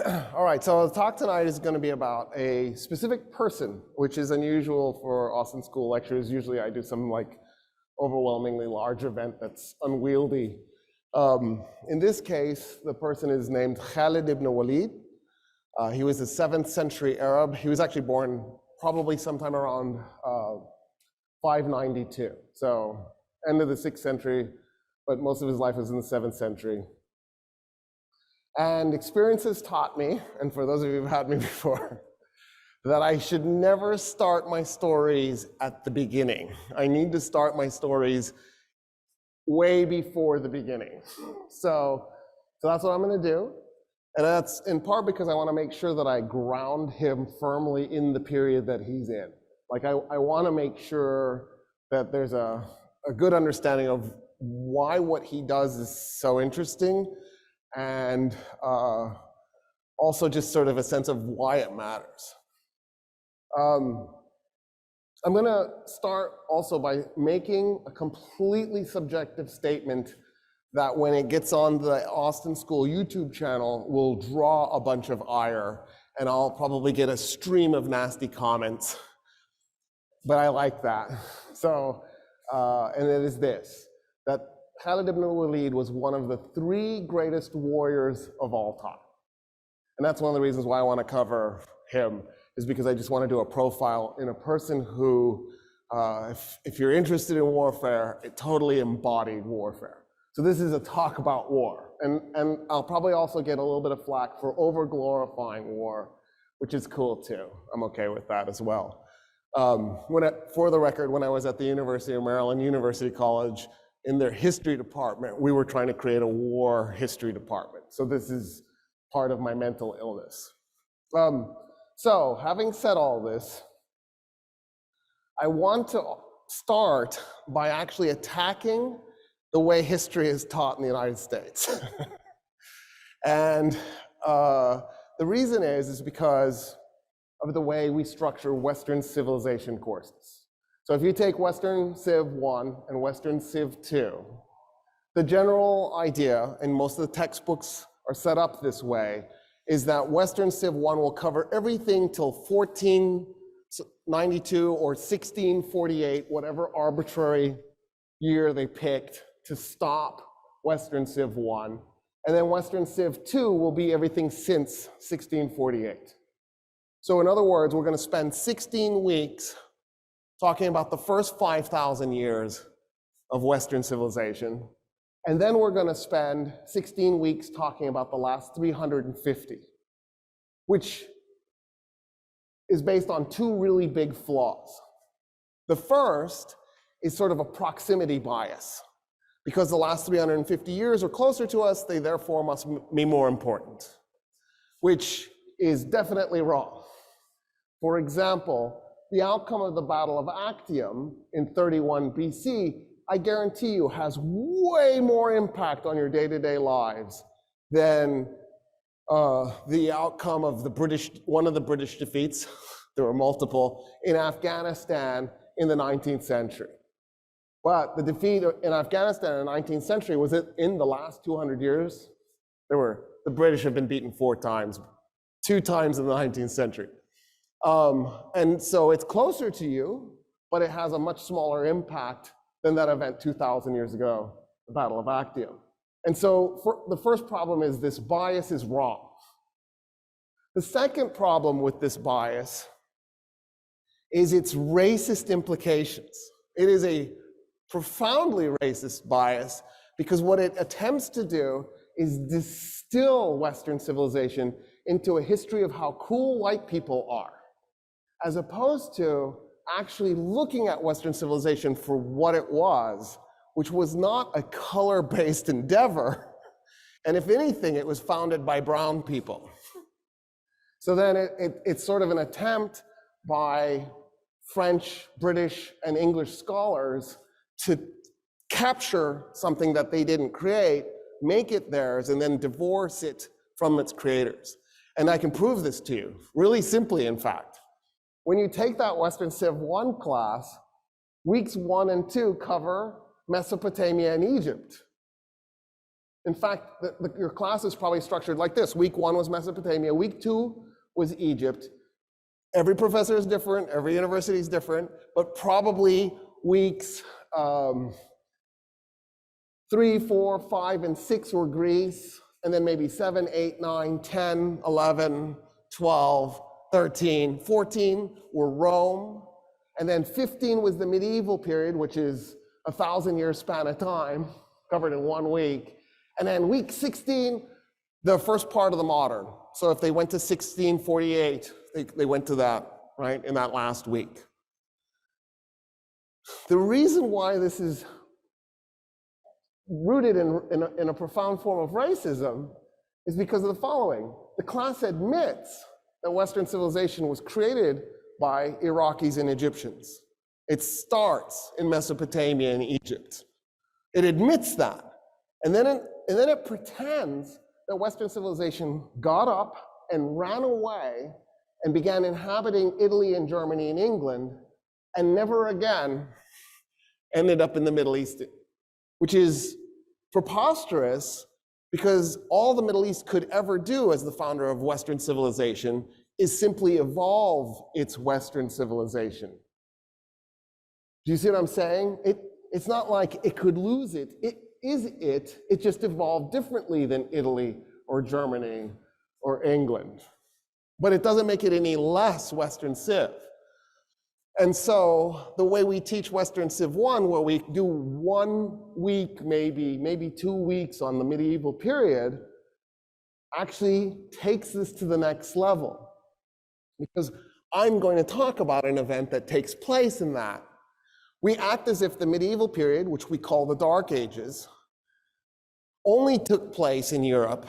All right, so the talk tonight is going to be about a specific person, which is unusual for Austin School lectures. Usually I do some like overwhelmingly large event that's unwieldy. In this case, the person is named Khalid ibn Walid. He was a 7th century Arab. He was actually born probably sometime around 592. So end of the 6th century, but most of his life was in the 7th century. And experiences taught me, and for those of you who've had me before, that I should never start my stories at the beginning. I need to start my stories way before the beginning. So that's what I'm going to do. And that's in part because I want to make sure that I ground him firmly in the period that he's in. Like I want to make sure that there's a good understanding of why what he does is so interesting, and also just sort of a sense of why it matters. I'm going to start also by making a completely subjective statement that when it gets on the Austin School YouTube channel will draw a bunch of ire, and I'll probably get a stream of nasty comments, but I like that. So, and it is this, that Khalid ibn Walid was one of the 3 greatest warriors of all time. And that's one of the reasons why I want to cover him, is because I just want to do a profile in a person who, if you're interested in warfare, it totally embodied warfare. So this is a talk about war. And I'll probably also get a little bit of flack for over-glorifying war, which is cool too. I'm okay with that as well. For the record, when I was at the University of Maryland University College, in their history department, we were trying to create a war history department. So this is part of my mental illness. So having said all this, I want to start by actually attacking the way history is taught in the United States. And the reason is because of the way we structure Western civilization courses. So if you take Western Civ 1 and Western Civ 2, the general idea, and most of the textbooks are set up this way, is that Western Civ 1 will cover everything till 1492 or 1648, whatever arbitrary year they picked to stop Western Civ 1. And then Western Civ 2 will be everything since 1648. So in other words, we're going to spend 16 weeks talking about the first 5,000 years of Western civilization. And then we're going to spend 16 weeks talking about the last 350, which is based on 2 really big flaws. The first is sort of a proximity bias. Because the last 350 years are closer to us, they therefore must be more important, which is definitely wrong. For example, the outcome of the Battle of Actium in 31 BC, I guarantee you, has way more impact on your day-to-day lives than the outcome of one of the British defeats, there were multiple, in Afghanistan in the 19th century. But the defeat in Afghanistan in the 19th century, was it in the last 200 years? The British have been beaten 4 times, 2 times in the 19th century. And so it's closer to you, but it has a much smaller impact than that event 2,000 years ago, the Battle of Actium. And so the first problem is this bias is wrong. The second problem with this bias is its racist implications. It is a profoundly racist bias because what it attempts to do is distill Western civilization into a history of how cool white people are, as opposed to actually looking at Western civilization for what it was, which was not a color-based endeavor. And if anything, it was founded by brown people. So then it's sort of an attempt by French, British, and English scholars to capture something that they didn't create, make it theirs, and then divorce it from its creators. And I can prove this to you, really simply, in fact. When you take that Western Civ 1 class, weeks 1 and 2 cover Mesopotamia and Egypt. In fact, your class is probably structured like this. Week 1 was Mesopotamia. Week 2 was Egypt. Every professor is different. Every university is different. But probably weeks 3, 4, 5, and 6 were Greece. And then maybe 7, 8, 9, 10, 11, 12, 13, 14 were Rome. And then 15 was the medieval period, which is a 1,000-year span of time covered in 1 week. And then week 16, the first part of the modern. So if they went to 1648, they went to that, right, in that last week. The reason why this is rooted in a profound form of racism is because of the following. The class admits that Western civilization was created by Iraqis and Egyptians. It starts in Mesopotamia and Egypt. It admits that. And then it pretends that Western civilization got up and ran away and began inhabiting Italy and Germany and England and never again ended up in the Middle East, which is preposterous because all the Middle East could ever do as the founder of Western civilization is simply evolve its Western civilization. Do you see what I'm saying? It's not like it could lose it. It just evolved differently than Italy or Germany or England. But it doesn't make it any less Western Civ. And so the way we teach Western Civ 1, where we do 1 week, maybe 2 weeks on the medieval period, actually takes this to the next level. Because I'm going to talk about an event that takes place in that. We act as if the medieval period, which we call the Dark Ages, only took place in Europe.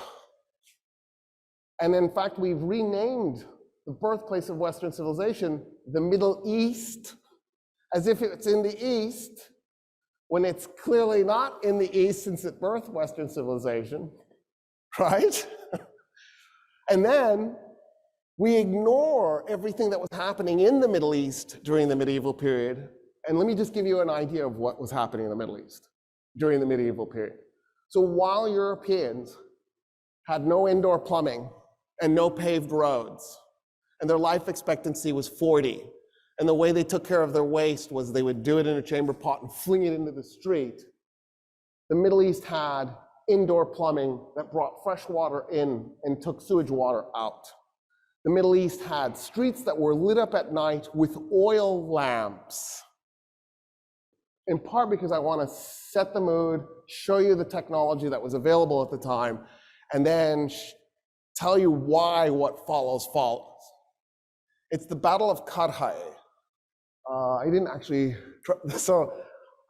And in fact, we've renamed the birthplace of Western civilization the Middle East, as if it's in the East, when it's clearly not in the East since it birthed Western civilization, right? And then we ignore everything that was happening in the Middle East during the medieval period. And let me just give you an idea of what was happening in the Middle East during the medieval period. So while Europeans had no indoor plumbing and no paved roads, and their life expectancy was 40, and the way they took care of their waste was they would do it in a chamber pot and fling it into the street, the Middle East had indoor plumbing that brought fresh water in and took sewage water out. The Middle East had streets that were lit up at night with oil lamps. In part because I want to set the mood, show you the technology that was available at the time, and then tell you why what follows. It's the Battle of Karhay. I didn't actually, so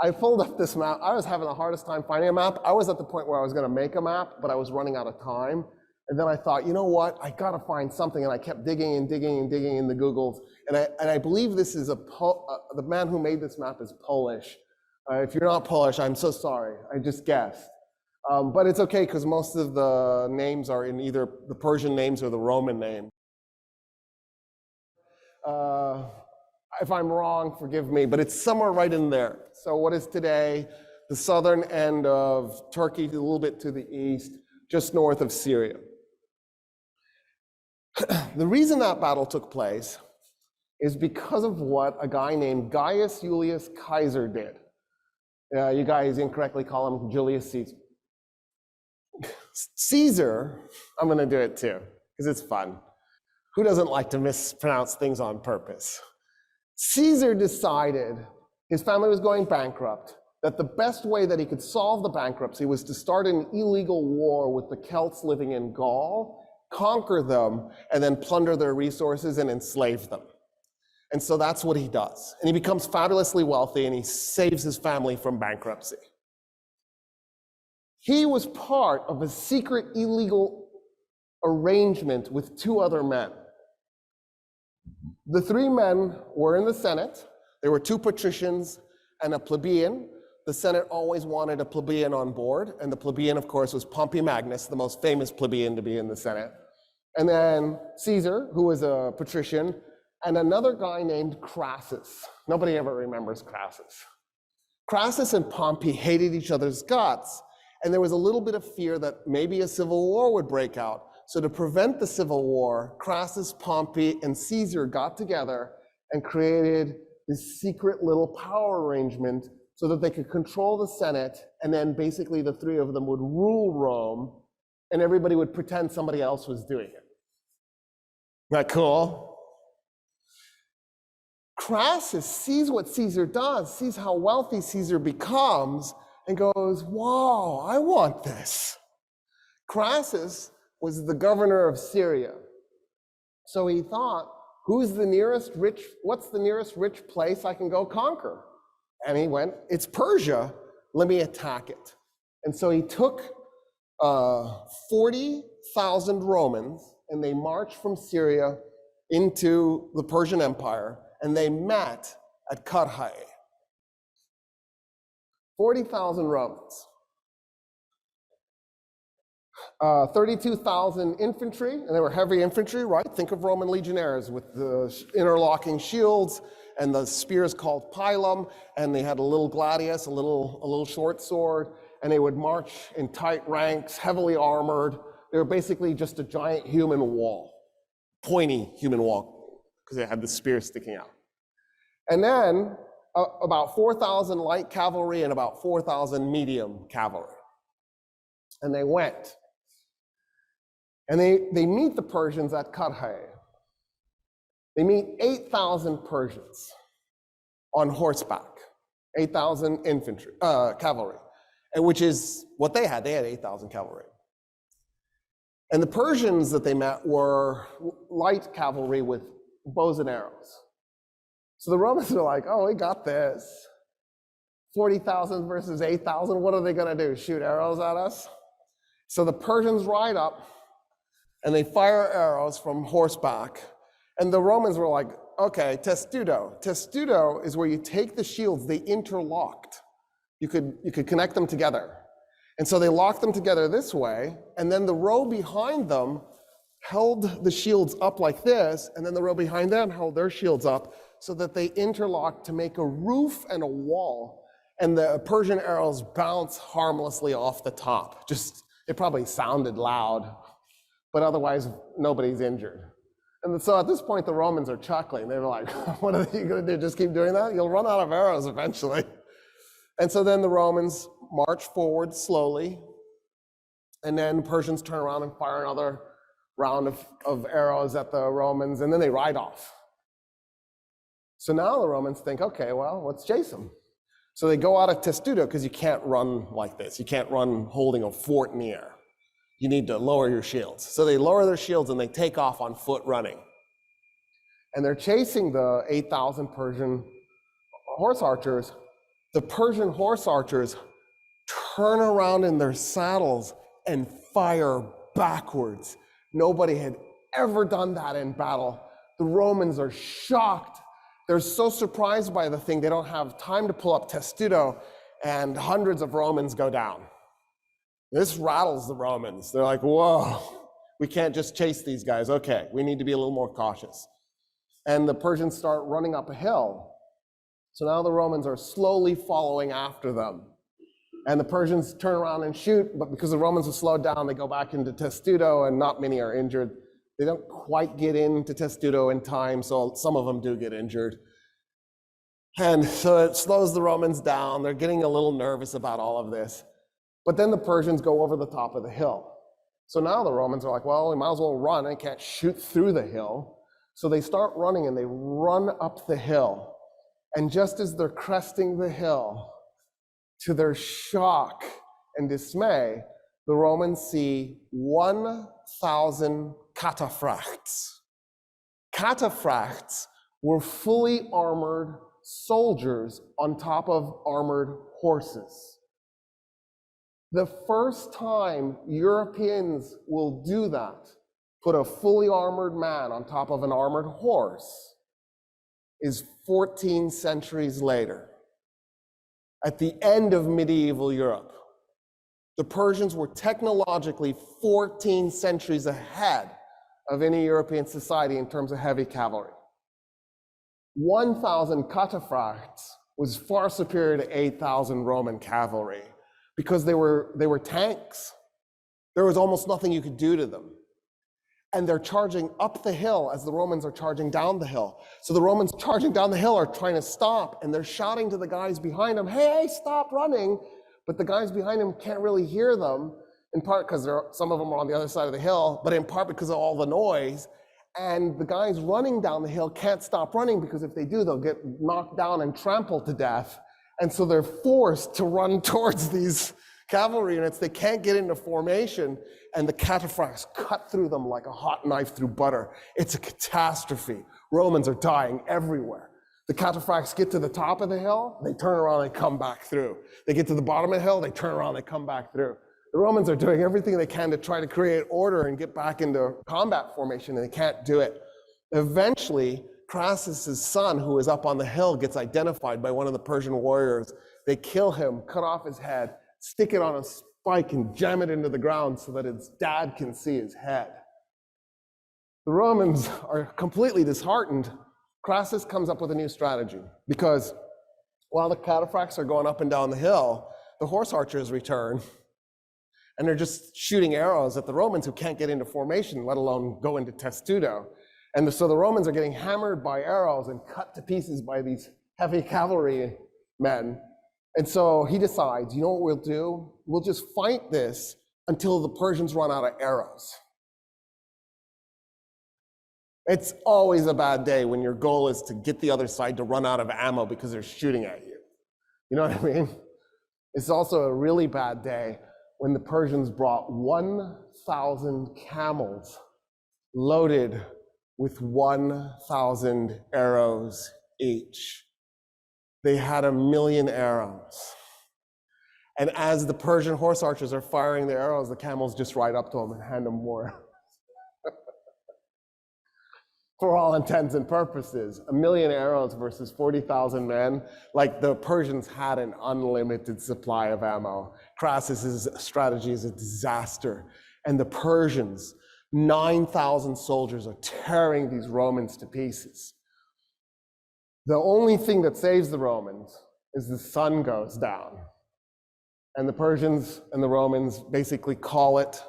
I pulled up this map. I was having the hardest time finding a map. I was at the point where I was going to make a map, but I was running out of time. And then I thought, you know what? I got to find something. And I kept digging and digging and digging in the Googles. And I believe this is the man who made this map is Polish. If you're not Polish, I'm so sorry. I just guessed. But it's okay because most of the names are in either the Persian names or the Roman name. If I'm wrong, forgive me, but it's somewhere right in there. So what is today the southern end of Turkey, a little bit to the east, just north of Syria. The reason that battle took place is because of what a guy named Gaius Julius Caesar did. You guys incorrectly call him Julius Caesar. Caesar, I'm going to do it too, because it's fun. Who doesn't like to mispronounce things on purpose? Caesar decided his family was going bankrupt, that the best way that he could solve the bankruptcy was to start an illegal war with the Celts living in Gaul, conquer them, and then plunder their resources and enslave them. And so that's what he does. And he becomes fabulously wealthy and he saves his family from bankruptcy. He was part of a secret illegal arrangement with 2 other men. The 3 men were in the Senate. There were 2 patricians and a plebeian. The Senate always wanted a plebeian on board, and the plebeian, of course, was Pompey Magnus, the most famous plebeian to be in the Senate. And then Caesar, who was a patrician, and another guy named Crassus. Nobody ever remembers Crassus. Crassus and Pompey hated each other's guts, And there was a little bit of fear that maybe a civil war would break out. So to prevent the civil war, Crassus, Pompey, and Caesar got together and created this secret little power arrangement so that they could control the Senate, and then basically the three of them would rule Rome, and everybody would pretend somebody else was doing it. Isn't that cool? Crassus sees what Caesar does, sees how wealthy Caesar becomes, and goes, whoa, I want this. Crassus was the governor of Syria. So he thought, what's the nearest rich place I can go conquer? And he went, it's Persia, let me attack it. And so he took 40,000 Romans, and they marched from Syria into the Persian Empire, and they met at Carthage. 40,000 Romans. 32,000 infantry, and they were heavy infantry, right? Think of Roman legionnaires with the interlocking shields and the spears called pilum, and they had a little gladius, a little short sword, and they would march in tight ranks, heavily armored. They were basically just a giant human wall, pointy human wall, because they had the spear sticking out. And then about 4,000 light cavalry and about 4,000 medium cavalry. And they went. And they meet the Persians at Carthage. They meet 8,000 Persians on horseback, 8,000 infantry, cavalry, and which is what they had. They had 8,000 cavalry. And the Persians that they met were light cavalry with bows and arrows. So the Romans are like, oh, we got this. 40,000 versus 8,000, what are they gonna do? Shoot arrows at us? So the Persians ride up and they fire arrows from horseback. And the Romans were like, okay, testudo. Testudo is where you take the shields, they interlocked. You could connect them together. And so they locked them together this way, and then the row behind them held the shields up like this, and then the row behind them held their shields up so that they interlocked to make a roof and a wall, and the Persian arrows bounce harmlessly off the top. It probably sounded loud, but otherwise nobody's injured. And so at this point, the Romans are chuckling. They were like, what are you gonna do, just keep doing that? You'll run out of arrows eventually. And so then the Romans march forward slowly, and then the Persians turn around and fire another round of arrows at the Romans, and then they ride off. So now the Romans think, okay, well, let's chase them. So they go out of testudo, because you can't run like this. You can't run holding a fort in the air. You need to lower your shields. So they lower their shields and they take off on foot running. And they're chasing the 8,000 Persian horse archers. The Persian horse archers turn around in their saddles and fire backwards. Nobody had ever done that in battle. The Romans are shocked. They're so surprised by the thing, they don't have time to pull up testudo, and hundreds of Romans go down. This rattles the Romans. They're like, whoa, we can't just chase these guys. Okay, we need to be a little more cautious. And the Persians start running up a hill. So now the Romans are slowly following after them. And the Persians turn around and shoot, but because the Romans are slowed down, they go back into testudo, and not many are injured. They don't quite get into testudo in time, so some of them do get injured. And so it slows the Romans down. They're getting a little nervous about all of this. But then the Persians go over the top of the hill. So now the Romans are like, well, we might as well run. They can't shoot through the hill. So they start running, and they run up the hill. And just as they're cresting the hill, to their shock and dismay, the Romans see 1,000 cataphracts. Cataphracts were fully armored soldiers on top of armored horses. The first time Europeans will do that, put a fully armored man on top of an armored horse, is 14 centuries later, at the end of medieval Europe. The Persians were technologically 14 centuries ahead of any European society in terms of heavy cavalry. 1,000 cataphracts was far superior to 8,000 Roman cavalry. because they were tanks. There was almost nothing you could do to them. And they're charging up the hill as the Romans are charging down the hill. So the Romans charging down the hill are trying to stop, and they're shouting to the guys behind them, hey, stop running. But the guys behind them can't really hear them, in part because some of them are on the other side of the hill, but in part because of all the noise. And the guys running down the hill can't stop running, because if they do, they'll get knocked down and trampled to death. And so they're forced to run towards these cavalry units. They can't get into formation, and the cataphracts cut through them like a hot knife through butter. It's a catastrophe. Romans are dying everywhere. The cataphracts get to the top of the hill, they turn around and come back through. They get to the bottom of the hill, they turn around and come back through. The Romans are doing everything they can to try to create order and get back into combat formation, and they can't do it. Eventually, Crassus's son, who is up on the hill, gets identified by one of the Persian warriors. They kill him, cut off his head, stick it on a spike and jam it into the ground so that his dad can see his head. The Romans are completely disheartened. Crassus comes up with a new strategy, because while the cataphracts are going up and down the hill, the horse archers return, and they're just shooting arrows at the Romans who can't get into formation, let alone go into testudo. And so the Romans are getting hammered by arrows and cut to pieces by these heavy cavalry men. And so he decides, you know what we'll do? We'll just fight this until the Persians run out of arrows. It's always a bad day when your goal is to get the other side to run out of ammo because they're shooting at you. You know what I mean? It's also a really bad day when the Persians brought 1,000 camels loaded with 1,000 arrows each. They had 1,000,000 arrows. And as the Persian horse archers are firing their arrows, the camels just ride up to them and hand them more. For all intents and purposes, 1,000,000 arrows versus 40,000 men, like the Persians had an unlimited supply of ammo. Crassus's strategy is a disaster. And the Persians, 9,000 soldiers, are tearing these Romans to pieces. The only thing that saves the Romans is the sun goes down. And the Persians and the Romans basically call it.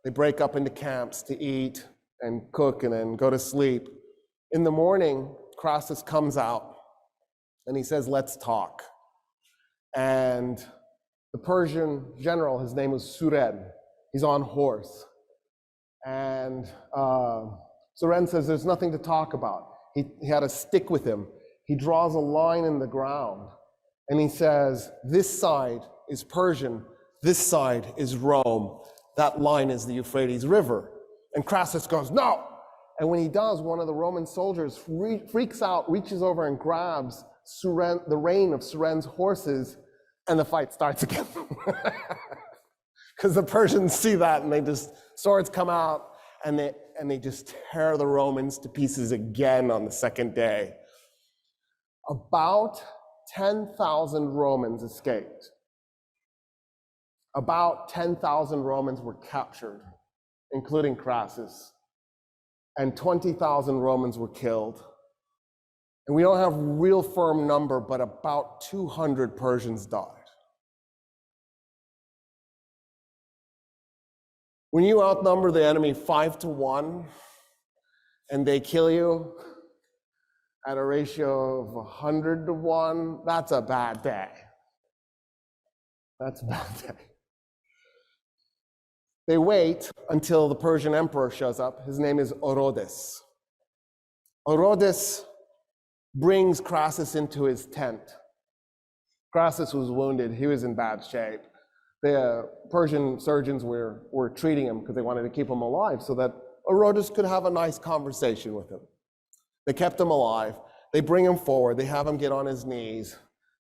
They break up into camps to eat and cook and then go to sleep. In the morning, Crassus comes out and he says, let's talk. And the Persian general, his name was Suren, he's on horse. And Suren says, there's nothing to talk about. He had a stick with him. He draws a line in the ground and he says, this side is Persian, this side is Rome. That line is the Euphrates River. And Crassus goes, no. And when he does, one of the Roman soldiers freaks out, reaches over and grabs the rein of Suren's horses, and the fight starts again. Because the Persians see that, and swords come out, and they just tear the Romans to pieces again on the second day. About 10,000 Romans escaped. About 10,000 Romans were captured, including Crassus. And 20,000 Romans were killed. And we don't have a real firm number, but about 200 Persians died. When you outnumber the enemy 5-1, and they kill you at a ratio of 100-1, that's a bad day. That's a bad day. They wait until the Persian emperor shows up. His name is Orodes. Orodes brings Crassus into his tent. Crassus was wounded. He was in bad shape. The Persian surgeons were treating him because they wanted to keep him alive so that Orodes could have a nice conversation with him. They kept him alive. They bring him forward. They have him get on his knees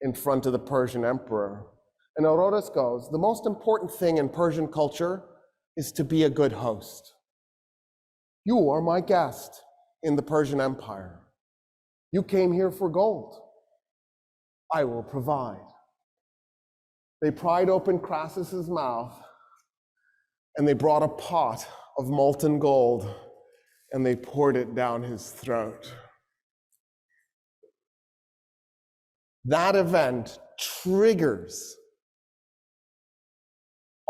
in front of the Persian emperor. And Orodes goes, the most important thing in Persian culture is to be a good host. You are my guest in the Persian Empire. You came here for gold. I will provide. They pried open Crassus's mouth and they brought a pot of molten gold and they poured it down his throat. That event triggers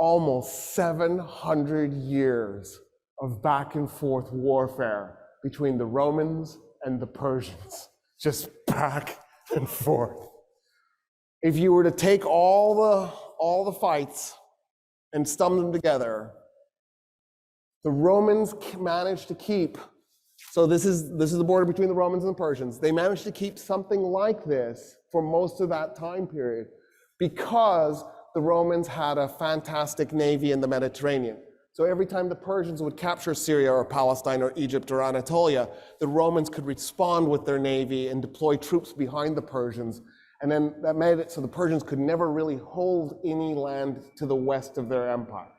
almost 700 years of back and forth warfare between the Romans and the Persians, just back and forth. If you were to take all the fights and stum them together, the Romans managed to keep, so this is the border between the Romans and the Persians. They managed to keep something like this for most of that time period because the Romans had a fantastic navy in the Mediterranean. So every time the Persians would capture Syria or Palestine or Egypt or Anatolia, the Romans could respond with their navy and deploy troops behind the Persians. And then that made it so the Persians could never really hold any land to the west of their empire.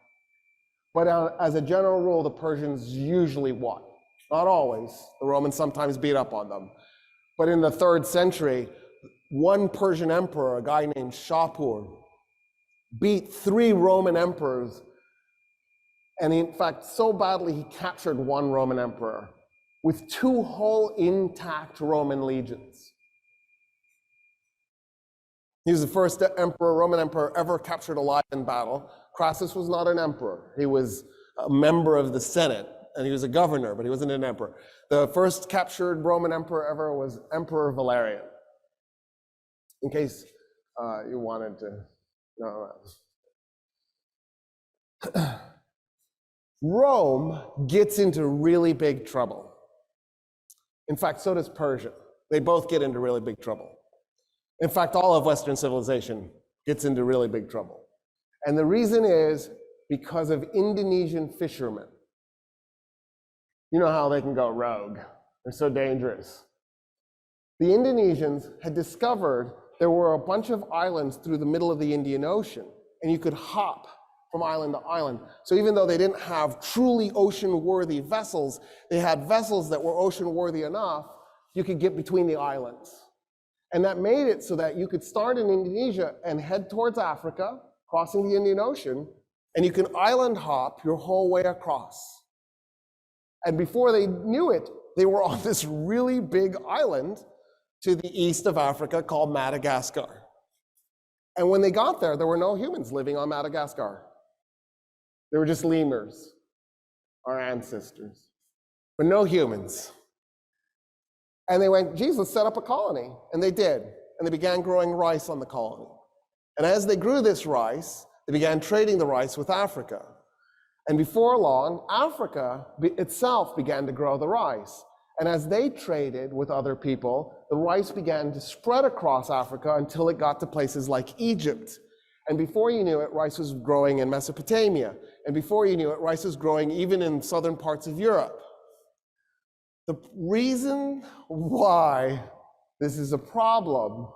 But as a general rule, the Persians usually won. Not always. The Romans sometimes beat up on them. But in the 3rd century, one Persian emperor, a guy named Shapur, beat 3 Roman emperors, and in fact, so badly he captured one Roman emperor with 2 whole intact Roman legions. He was the first Roman emperor ever captured alive in battle. Crassus was not an emperor. He was a member of the Senate, and he was a governor, but he wasn't an emperor. The first captured Roman emperor ever was Emperor Valerian. In case you wanted to know that. Rome gets into really big trouble. In fact, so does Persia. They both get into really big trouble. In fact, all of Western civilization gets into really big trouble. And the reason is because of Indonesian fishermen. You know how they can go rogue. They're so dangerous. The Indonesians had discovered there were a bunch of islands through the middle of the Indian Ocean, and you could hop from island to island. So even though they didn't have truly ocean-worthy vessels, they had vessels that were ocean-worthy enough, you could get between the islands. And that made it so that you could start in Indonesia and head towards Africa, crossing the Indian Ocean, and you can island hop your whole way across. And before they knew it, they were on this really big island to the east of Africa called Madagascar. And when they got there, there were no humans living on Madagascar. They were just lemurs, our ancestors, but no humans. And they went, geez, let's set up a colony. And they did. And they began growing rice on the colony. And as they grew this rice, they began trading the rice with Africa. And before long, Africa itself began to grow the rice. And as they traded with other people, the rice began to spread across Africa until it got to places like Egypt. And before you knew it, rice was growing in Mesopotamia. And before you knew it, rice was growing even in southern parts of Europe. The reason why this is a problem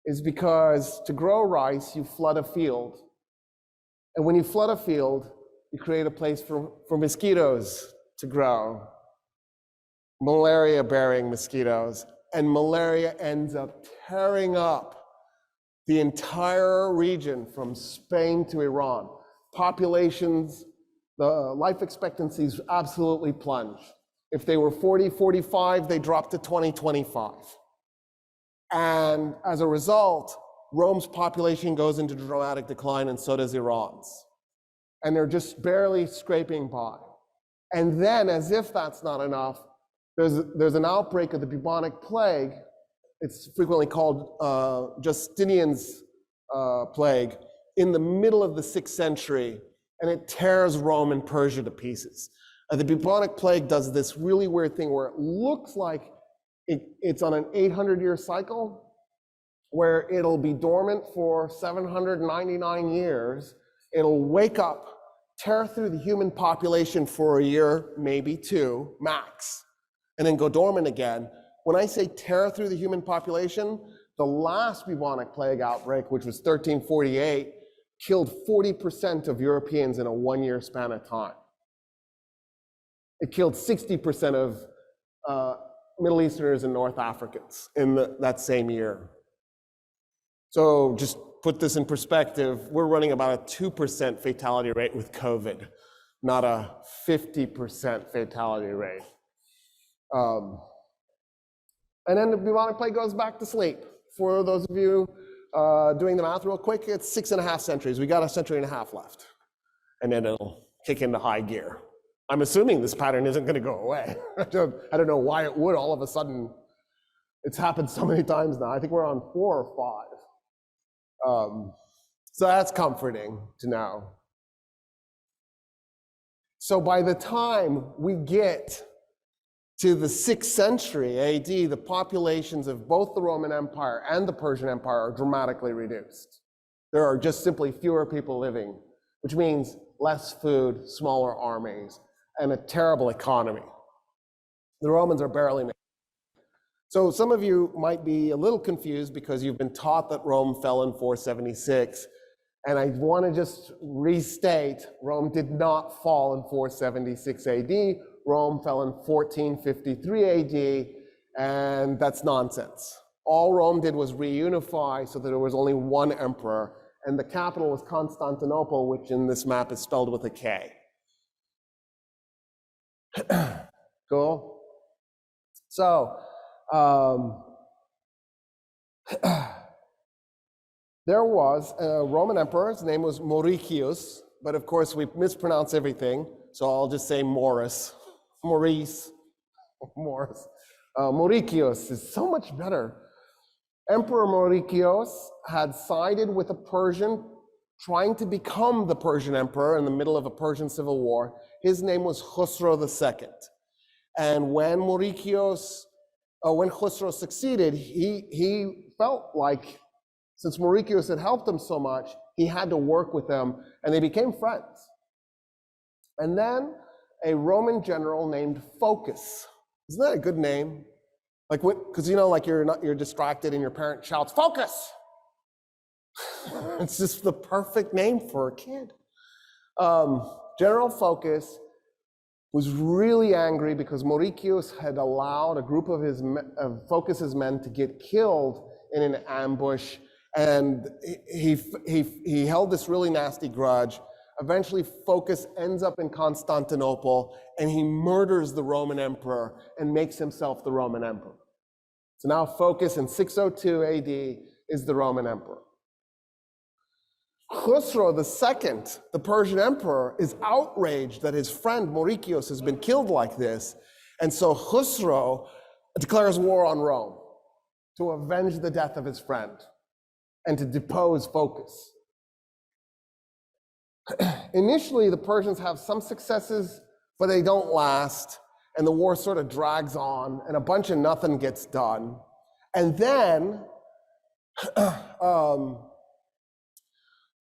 is because to grow rice, you flood a field. And when you flood a field, you create a place for mosquitoes to grow. Malaria-bearing mosquitoes. And malaria ends up tearing up the entire region from Spain to Iran. Populations, the life expectancies absolutely plunge. If they were 40, 45, they dropped to 20, 25. And as a result, Rome's population goes into dramatic decline, and so does Iran's. And they're just barely scraping by. And then, as if that's not enough, there's an outbreak of the bubonic plague. It's frequently called Justinian's plague in the middle of the 6th century, and it tears Rome and Persia to pieces. The bubonic plague does this really weird thing where it looks like it's on an 800-year cycle, where it'll be dormant for 799 years. It'll wake up, tear through the human population for a year, maybe 2, max, and then go dormant again. When I say tear through the human population, the last bubonic plague outbreak, which was 1348, killed 40% of Europeans in a 1-year span of time. It killed 60% of Middle Easterners and North Africans in that same year. So just put this in perspective, we're running about a 2% fatality rate with COVID, not a 50% fatality rate. And then the bubonic plague goes back to sleep. For those of you doing the math real quick, it's 6.5 centuries. We got a century and a half left. And then it'll kick into high gear. I'm assuming this pattern isn't going to go away. I don't know why it would all of a sudden. It's happened so many times now. I think we're on 4 or 5. So that's comforting to know. So by the time we get to the 6th century AD, the populations of both the Roman Empire and the Persian Empire are dramatically reduced. There are just simply fewer people living, which means less food, smaller armies, and a terrible economy. The Romans are barely making it. So some of you might be a little confused because you've been taught that Rome fell in 476. And I want to just restate, Rome did not fall in 476 AD. Rome fell in 1453 AD, and that's nonsense. All Rome did was reunify so that there was only one emperor, and the capital was Constantinople, which in this map is spelled with a K. Cool? So, there was a Roman emperor, his name was Mauricius, but of course we mispronounce everything, so I'll just say Maurice. Maurice, Morris. Mauricius is so much better. Emperor Mauricius had sided with a Persian trying to become the Persian emperor in the middle of a Persian civil war. His name was Khosrow II. And when Khosrow succeeded, he felt like, since Mauricius had helped him so much, he had to work with them, and they became friends. And then a Roman general named Phocas. Isn't that a good name? Like what? Because you know, like you're distracted and your parent shouts, "Focus!" It's just the perfect name for a kid. General Phocas was really angry because Mauricius had allowed a group of Phocas's men to get killed in an ambush, and he held this really nasty grudge. Eventually, Phocas ends up in Constantinople, and he murders the Roman emperor and makes himself the Roman emperor. So now Phocas in 602 AD is the Roman emperor. Khosrow II, the Persian emperor, is outraged that his friend Mauricius has been killed like this, and so Khosrow declares war on Rome to avenge the death of his friend and to depose Phocas. Initially, the Persians have some successes, but they don't last, and the war sort of drags on, and a bunch of nothing gets done. And then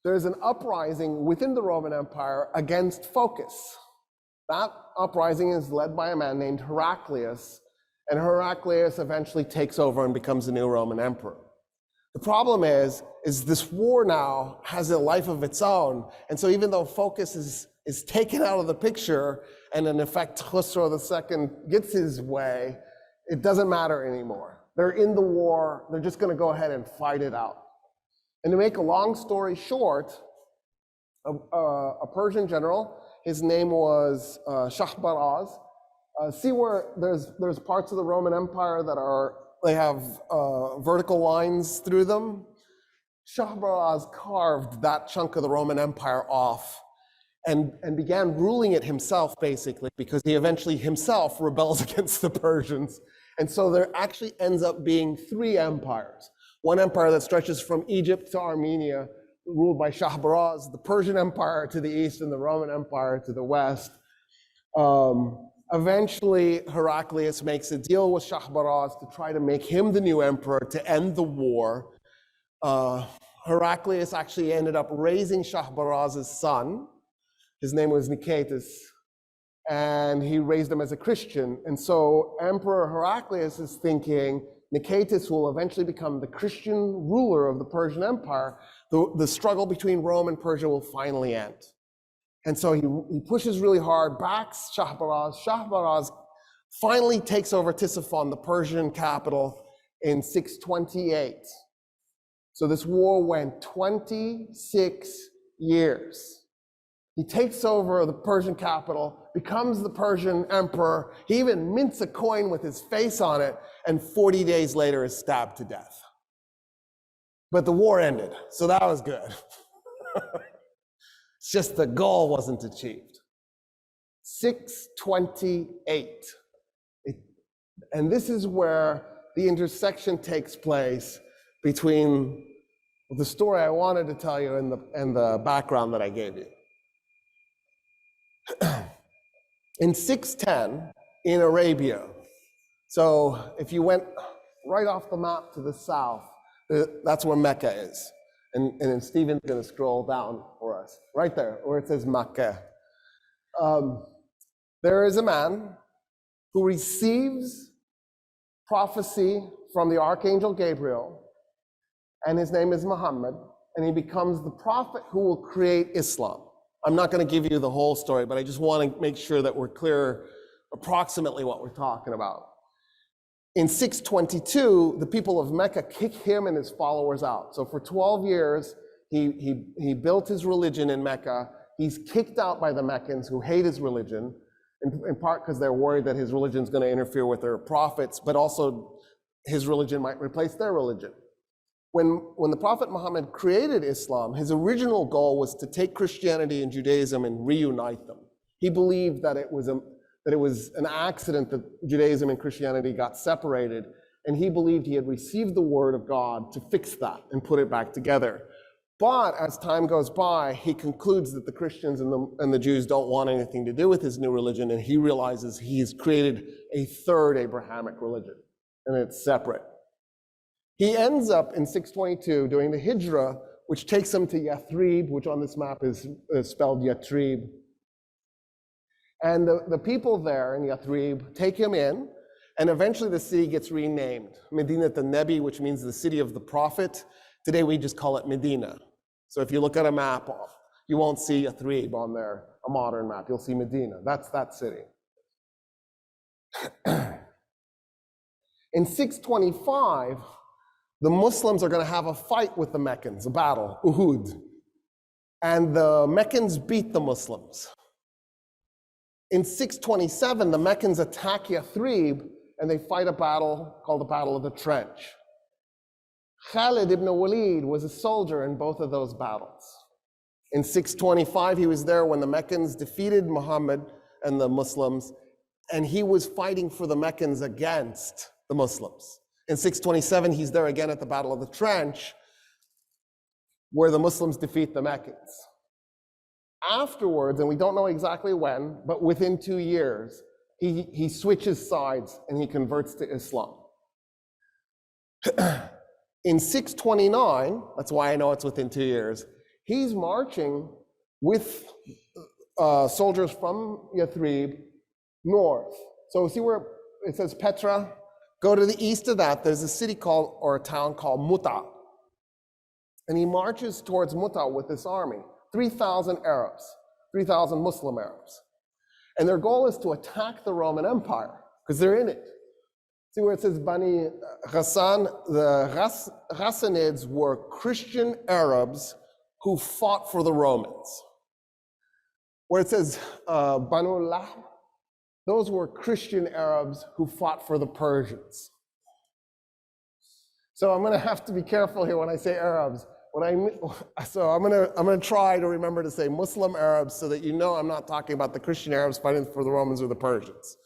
there's an uprising within the Roman Empire against Phocas. That uprising is led by a man named Heraclius, and Heraclius eventually takes over and becomes the new Roman emperor. The problem is this war now has a life of its own, and so even though Phocas is taken out of the picture, and in effect Khosrow II gets his way, it doesn't matter anymore. They're in the war, they're just gonna go ahead and fight it out. And to make a long story short, a Persian general, his name was Shahbaraz. See where there's parts of the Roman Empire that they have vertical lines through them? Shahbaraz carved that chunk of the Roman Empire off and began ruling it himself, basically, because he eventually himself rebels against the Persians. And so there actually ends up being 3 empires. One empire that stretches from Egypt to Armenia, ruled by Shahbaraz, the Persian Empire to the east and the Roman Empire to the west. Eventually, Heraclius makes a deal with Shahbaraz to try to make him the new emperor to end the war. Heraclius actually ended up raising Shahbaraz's son. His name was Nicetas, and he raised him as a Christian. And so Emperor Heraclius is thinking, Nicetas will eventually become the Christian ruler of the Persian Empire. The struggle between Rome and Persia will finally end. And so he pushes really hard, backs Shahbaraz. Shahbaraz finally takes over Ctesiphon, the Persian capital, in 628. So this war went 26 years. He takes over the Persian capital, becomes the Persian emperor. He even mints a coin with his face on it, and 40 days later is stabbed to death. But the war ended, so that was good. It's just the goal wasn't achieved. 628. And this is where the intersection takes place between the story I wanted to tell you and the background that I gave you. In 610, in Arabia, so if you went right off the map to the south, that's where Mecca is. And then Stephen's going to scroll down for us, right there, where it says Mecca. There is a man who receives prophecy from the Archangel Gabriel, and his name is Muhammad, and he becomes the prophet who will create Islam. I'm not going to give you the whole story, but I just want to make sure that we're clear approximately what we're talking about. In 622, the people of Mecca kick him and his followers out. So for 12 years, he built his religion in Mecca. He's kicked out by the Meccans who hate his religion, in part because they're worried that his religion is going to interfere with their prophets, but also his religion might replace their religion. When the Prophet Muhammad created Islam, his original goal was to take Christianity and Judaism and reunite them. He believed that it was an accident that Judaism and Christianity got separated, and he believed he had received the word of God to fix that and put it back together. But as time goes by, he concludes that the Christians and the Jews don't want anything to do with his new religion, and he realizes he's created a third Abrahamic religion, and it's separate. He ends up in 622 doing the Hijrah, which takes him to Yathrib, which on this map is spelled Yatrib. And the people there in Yathrib take him in, and eventually the city gets renamed Medinat al-Nabi, which means the city of the prophet. Today we just call it Medina. So if you look at a map, you won't see Yathrib on there, a modern map. You'll see Medina. That's that city. In 625, the Muslims are going to have a fight with the Meccans, a battle, Uhud. And the Meccans beat the Muslims. In 627, the Meccans attack Yathrib, and they fight a battle called the Battle of the Trench. Khalid ibn Walid was a soldier in both of those battles. In 625, he was there when the Meccans defeated Muhammad and the Muslims, and he was fighting for the Meccans against the Muslims. In 627, he's there again at the Battle of the Trench, where the Muslims defeat the Meccans. Afterwards, and we don't know exactly when, but within 2 years, he switches sides and he converts to Islam. In 629, that's why I know it's within 2 years, he's marching with soldiers from Yathrib north. So see where it says Petra? Go to the east of that, there's a city called, or a town called Muta. And he marches towards Muta with this army, 3,000 Arabs, 3,000 Muslim Arabs. And their goal is to attack the Roman Empire, because they're in it. See where it says Bani Ghassan? The Ghassanids were Christian Arabs who fought for the Romans. Where it says Banu Lahm, those were Christian Arabs who fought for the Persians. So I'm going to have to be careful here when I say Arabs. So I'm going to try to remember to say Muslim Arabs so that you know I'm not talking about the Christian Arabs fighting for the Romans or the Persians.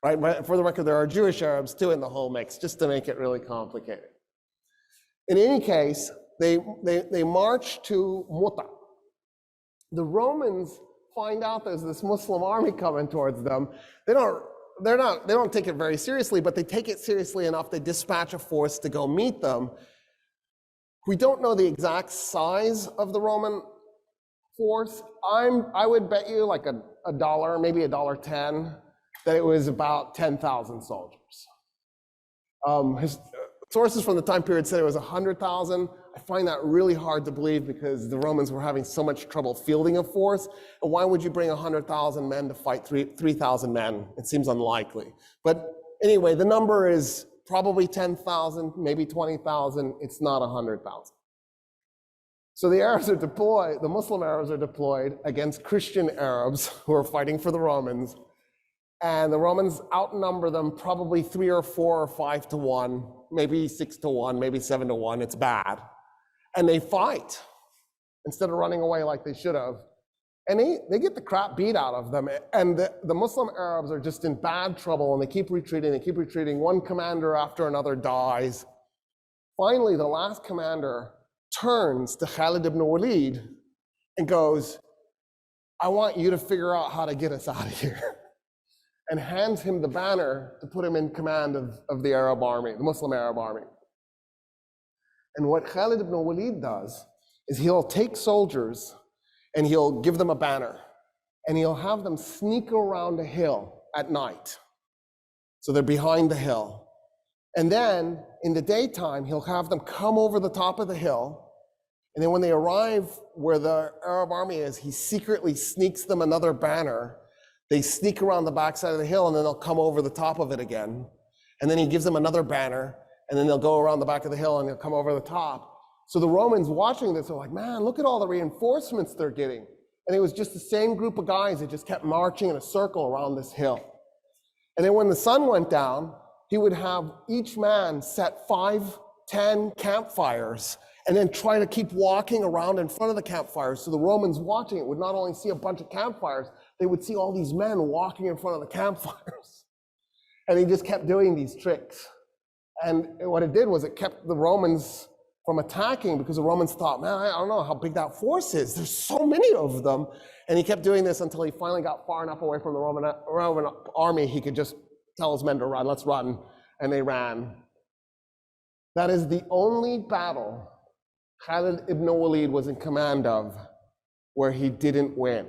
Right? But for the record, there are Jewish Arabs too in the whole mix, just to make it really complicated. In any case, they march to Muta. The Romans find out there's this Muslim army coming towards them. They don't take it very seriously, but they take it seriously enough. They dispatch a force to go meet them. We don't know the exact size of the Roman force. I would bet you like a dollar, maybe $1.10, that it was about 10,000 soldiers. Sources from the time period said it was 100,000. I find that really hard to believe because the Romans were having so much trouble fielding a force. And why would you bring 100,000 men to fight 3,000 men? It seems unlikely. But anyway, the number is probably 10,000, maybe 20,000. It's not 100,000. So the Arabs are deployed, the Muslim Arabs are deployed against Christian Arabs who are fighting for the Romans. And the Romans outnumber them probably 3 or 4 or 5 to 1, maybe 6 to 1, maybe 7 to 1. It's bad. and they fight instead of running away like they should have. And they get the crap beat out of them. And the Muslim Arabs are just in bad trouble, and they keep retreating, they keep retreating. One commander after another dies. Finally, the last commander turns to Khalid ibn Walid and goes, I want you to figure out how to get us out of here. And hands him the banner to put him in command of the Arab army, the Muslim Arab army. And what Khalid ibn Walid does is he'll take soldiers and he'll give them a banner, and he'll have them sneak around a hill at night. So they're behind the hill. And then in the daytime, he'll have them come over the top of the hill. And then when they arrive where the Arab army is, he secretly sneaks them another banner. They sneak around the backside of the hill, and then they'll come over the top of it again. And then he gives them another banner, and then they'll go around the back of the hill and they'll come over the top. So the Romans watching this are like, man, look at all the reinforcements they're getting. And it was just the same group of guys that just kept marching in a circle around this hill. And then when the sun went down, he would have each man set 5, 10 campfires and then try to keep walking around in front of the campfires. So the Romans watching it would not only see a bunch of campfires, they would see all these men walking in front of the campfires. And he just kept doing these tricks. And what it did was it kept the Romans from attacking, because the Romans thought, man, I don't know how big that force is. There's so many of them. And he kept doing this until he finally got far enough away from the Roman army, he could just tell his men to run, let's run. And they ran. That is the only battle Khalid ibn Walid was in command of where he didn't win.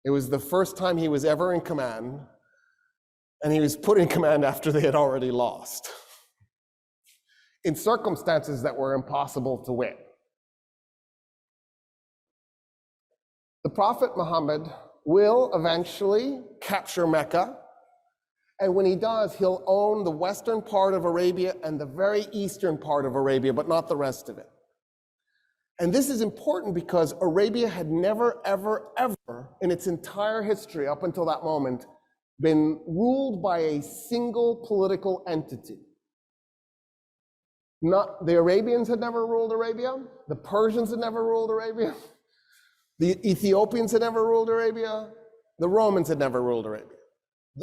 It was the first time he was ever in command, and he was put in command after they had already lost, in circumstances that were impossible to win. The Prophet Muhammad will eventually capture Mecca, and when he does, he'll own the western part of Arabia and the very eastern part of Arabia, but not the rest of it. And this is important because Arabia had never, ever, ever in its entire history up until that moment been ruled by a single political entity. Not, the Arabians had never ruled Arabia, the Persians had never ruled Arabia, the Ethiopians had never ruled Arabia, the Romans had never ruled Arabia.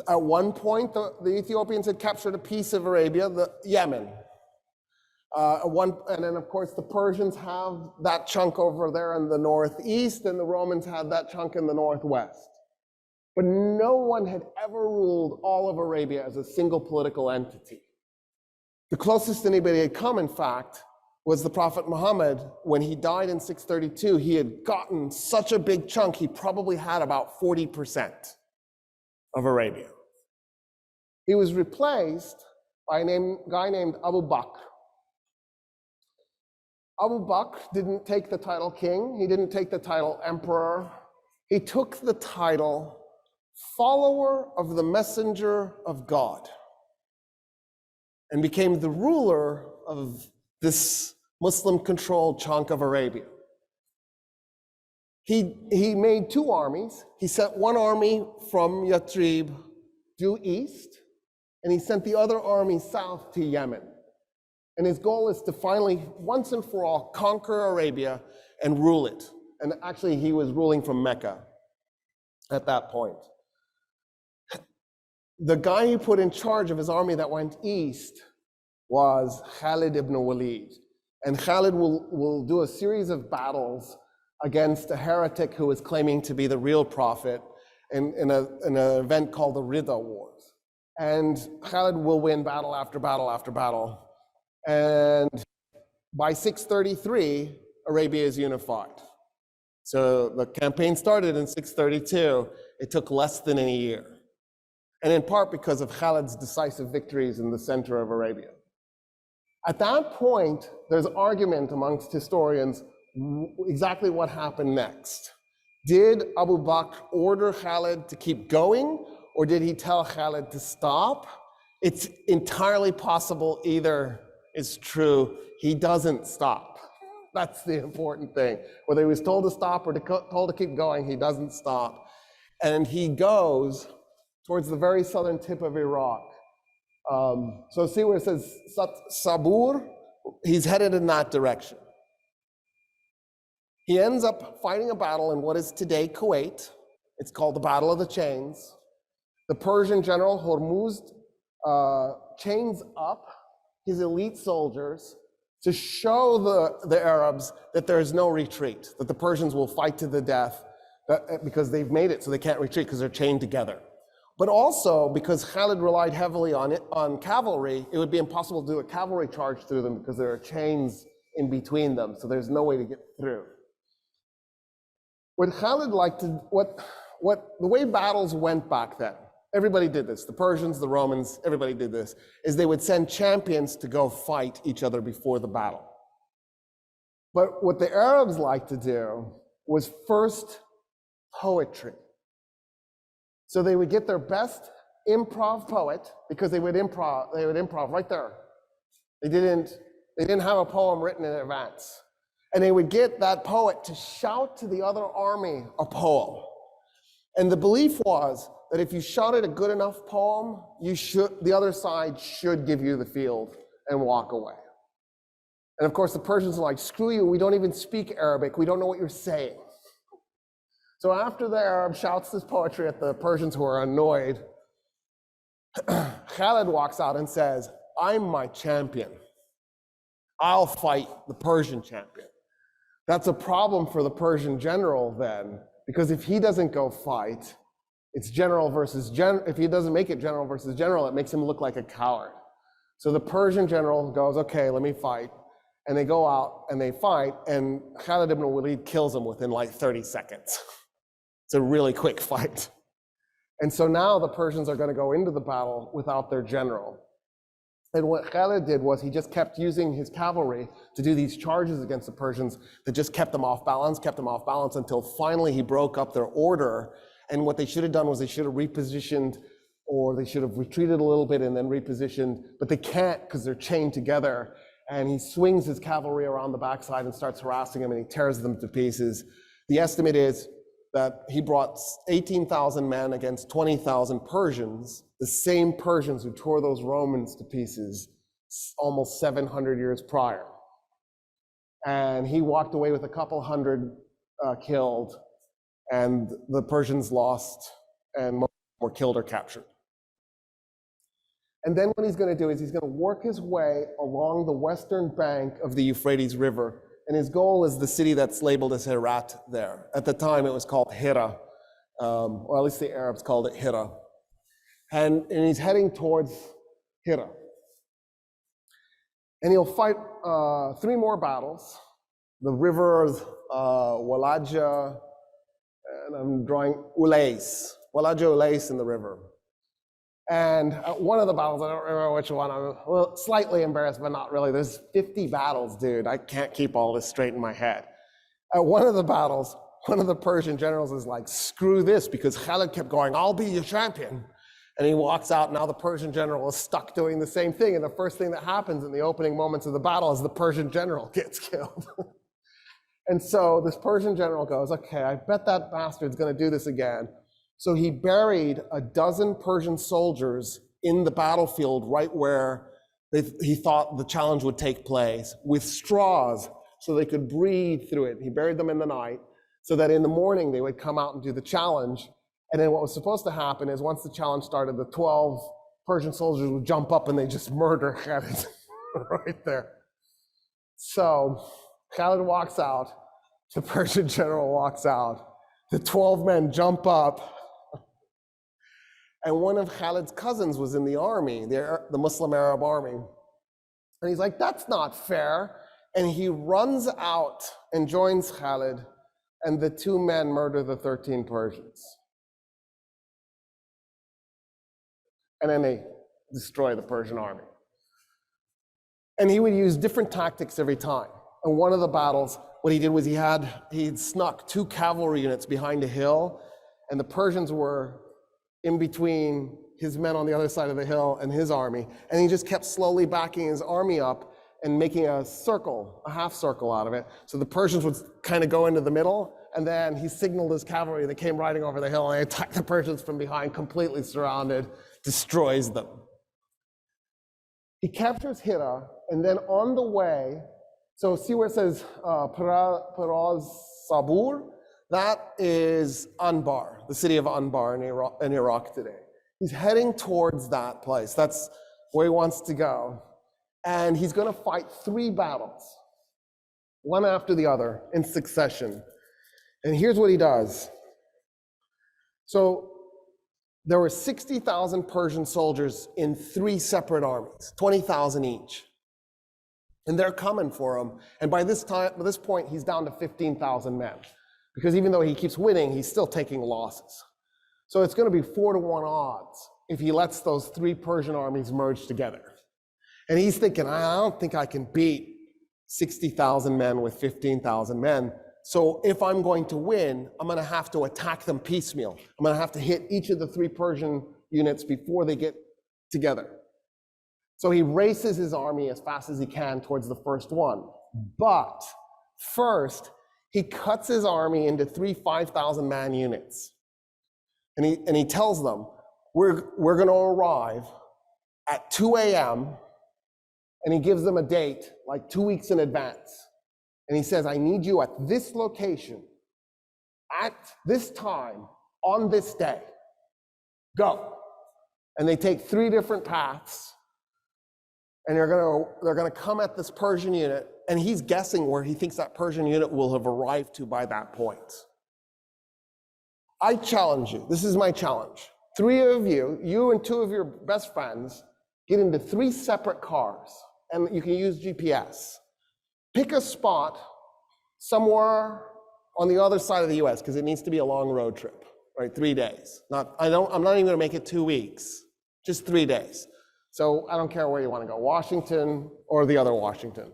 At one point, the Ethiopians had captured a piece of Arabia, the Yemen. And then of course the Persians have that chunk over there in the northeast, and the Romans had that chunk in the northwest. But no one had ever ruled all of Arabia as a single political entity. The closest anybody had come, in fact, was the Prophet Muhammad. When he died in 632, he had gotten such a big chunk, he probably had about 40% of Arabia. He was replaced by a guy named Abu Bakr. Abu Bakr didn't take the title king, he didn't take the title emperor, he took the title follower of the messenger of God, and became the ruler of this Muslim-controlled chunk of Arabia. He made 2 armies. He sent one army from Yathrib due east, and he sent the other army south to Yemen. And his goal is to finally, once and for all, conquer Arabia and rule it. And actually, he was ruling from Mecca at that point. The guy he put in charge of his army that went east was Khalid ibn Walid. And Khalid will do a series of battles against a heretic who was claiming to be the real prophet in an event called the Ridda Wars. And Khalid will win battle after battle after battle. And by 633, Arabia is unified. So the campaign started in 632. It took less than a year. And in part because of Khalid's decisive victories in the center of Arabia. At that point, there's argument amongst historians exactly what happened next. Did Abu Bakr order Khalid to keep going, or did he tell Khalid to stop? It's entirely possible either is true. He doesn't stop. That's the important thing. Whether he was told to stop or told to keep going, he doesn't stop. And he goes towards the very southern tip of Iraq. So see where it says Sabur? He's headed in that direction. He ends up fighting a battle in what is today Kuwait. It's called the Battle of the Chains. The Persian general Hormuz chains up his elite soldiers to show the Arabs that there's no retreat, that the Persians will fight to the death because they've made it so they can't retreat because they're chained together. But also because Khalid relied heavily on cavalry, it would be impossible to do a cavalry charge through them because there are chains in between them, so there's no way to get through. What Khalid liked to, the way battles went back then, everybody did this, the Persians, the Romans, everybody did this, is they would send champions to go fight each other before the battle. But what the Arabs liked to do was first poetry. So they would get their best improv poet, because they would improv right there. They didn't have a poem written in advance. And they would get that poet to shout to the other army a poem. And the belief was that if you shouted a good enough poem, the other side should give you the field and walk away. And of course, the Persians are like, screw you, we don't even speak Arabic, we don't know what you're saying. So after the Arab shouts this poetry at the Persians who are annoyed, Khalid walks out and says, I'm my champion. I'll fight the Persian champion. That's a problem for the Persian general then, because if he doesn't go fight, it's general versus general. If he doesn't make it general versus general, it makes him look like a coward. So the Persian general goes, okay, let me fight. And they go out and they fight, and Khalid ibn al-Walid kills him within like 30 seconds. It's a really quick fight. And so now the Persians are going to go into the battle without their general. And what Khalid did was he just kept using his cavalry to do these charges against the Persians that just kept them off balance until finally he broke up their order. And what they should have done was they should have repositioned, or they should have retreated a little bit and then repositioned, but they can't because they're chained together. And he swings his cavalry around the backside and starts harassing them, and he tears them to pieces. The estimate is that he brought 18,000 men against 20,000 Persians, the same Persians who tore those Romans to pieces almost 700 years prior. And he walked away with a couple hundred killed, and the Persians lost, and most were killed or captured. And then what he's going to do is he's going to work his way along the western bank of the Euphrates River. And his goal is the city that's labeled as Herat there. At the time, it was called Hira, or at least the Arabs called it Hira. And he's heading towards Hira. And he'll fight 3 more battles. The rivers Walaja, and I'm drawing Ulais, Walaja Ulais in the river. And one of the battles, I don't remember which one, I'm slightly embarrassed, but not really. There's 50 battles, dude. I can't keep all this straight in my head. At one of the battles, one of the Persian generals is like, screw this, because Khalid kept going, I'll be your champion. And he walks out, now the Persian general is stuck doing the same thing. And the first thing that happens in the opening moments of the battle is the Persian general gets killed. And so this Persian general goes, okay, I bet that bastard's gonna do this again. So he buried a dozen Persian soldiers in the battlefield right where he thought the challenge would take place, with straws so they could breathe through it. He buried them in the night so that in the morning they would come out and do the challenge. And then what was supposed to happen is once the challenge started, the 12 Persian soldiers would jump up and they just murder Khalid right there. So Khalid walks out, the Persian general walks out, the 12 men jump up, and one of Khalid's cousins was in the army, the Muslim Arab army. And he's like, that's not fair. And he runs out and joins Khalid, and the 2 men murder the 13 Persians. And then they destroy the Persian army. And he would use different tactics every time. And one of the battles, what he did was he'd snuck 2 cavalry units behind a hill, and the Persians were in between his men on the other side of the hill and his army. And he just kept slowly backing his army up and making a circle, a half circle out of it. So the Persians would kind of go into the middle, and then he signaled his cavalry that came riding over the hill, and they attacked the Persians from behind, completely surrounded, destroys them. He captures Hira, and then on the way So see where it says Peraz Sabur? That is Anbar, the city of Anbar in Iraq today. He's heading towards that place. That's where he wants to go. And he's going to fight 3 battles, one after the other in succession. And here's what he does. So there were 60,000 Persian soldiers in 3 separate armies, 20,000 each. And they're coming for him. And by this point, he's down to 15,000 men. Because even though he keeps winning, he's still taking losses. So it's going to be 4-to-1 odds if he lets those 3 Persian armies merge together. And he's thinking, I don't think I can beat 60,000 men with 15,000 men. So if I'm going to win, I'm going to have to attack them piecemeal. I'm going to have to hit each of the 3 Persian units before they get together. So he races his army as fast as he can towards the first one. But first, he cuts his army into 3 5,000-man units. And he tells them, we're going to arrive at 2 a.m., and he gives them a date, like 2 weeks in advance. And he says, I need you at this location, at this time, on this day. Go. And they take 3 different paths, and they're going to come at this Persian unit, and he's guessing where he thinks that Persian unit will have arrived to by that point. I challenge you, this is my challenge. 3 of you, you and 2 of your best friends, get into 3 separate cars, and you can use GPS. Pick a spot somewhere on the other side of the US, because it needs to be a long road trip, right? 3 days. I'm not even gonna make it 2 weeks, just 3 days. So I don't care where you wanna go, Washington or the other Washington.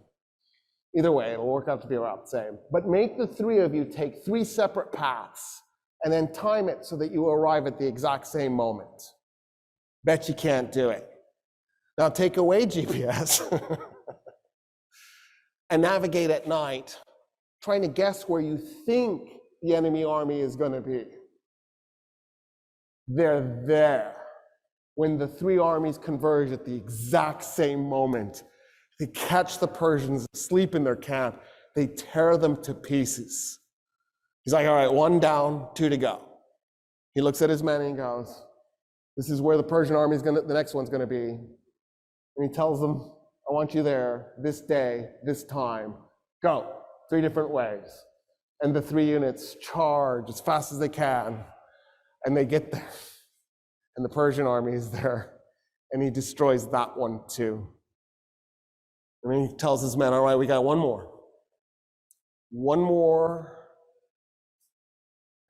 Either way, it'll work out to be about the same. But make the 3 of you take 3 separate paths and then time it so that you arrive at the exact same moment. Bet you can't do it. Now take away GPS and navigate at night, trying to guess where you think the enemy army is going to be. They're there when the 3 armies converge at the exact same moment. They catch the Persians asleep in their camp. They tear them to pieces. He's like, all right, 1 down, 2 to go. He looks at his men and he goes, this is where the Persian army is the next one's going to be. And he tells them, I want you there this day, this time. Go. 3 different ways. And the 3 units charge as fast as they can. And they get there. And the Persian army is there. And he destroys that one too. And then he tells his men, all right, we got 1 more. 1 more.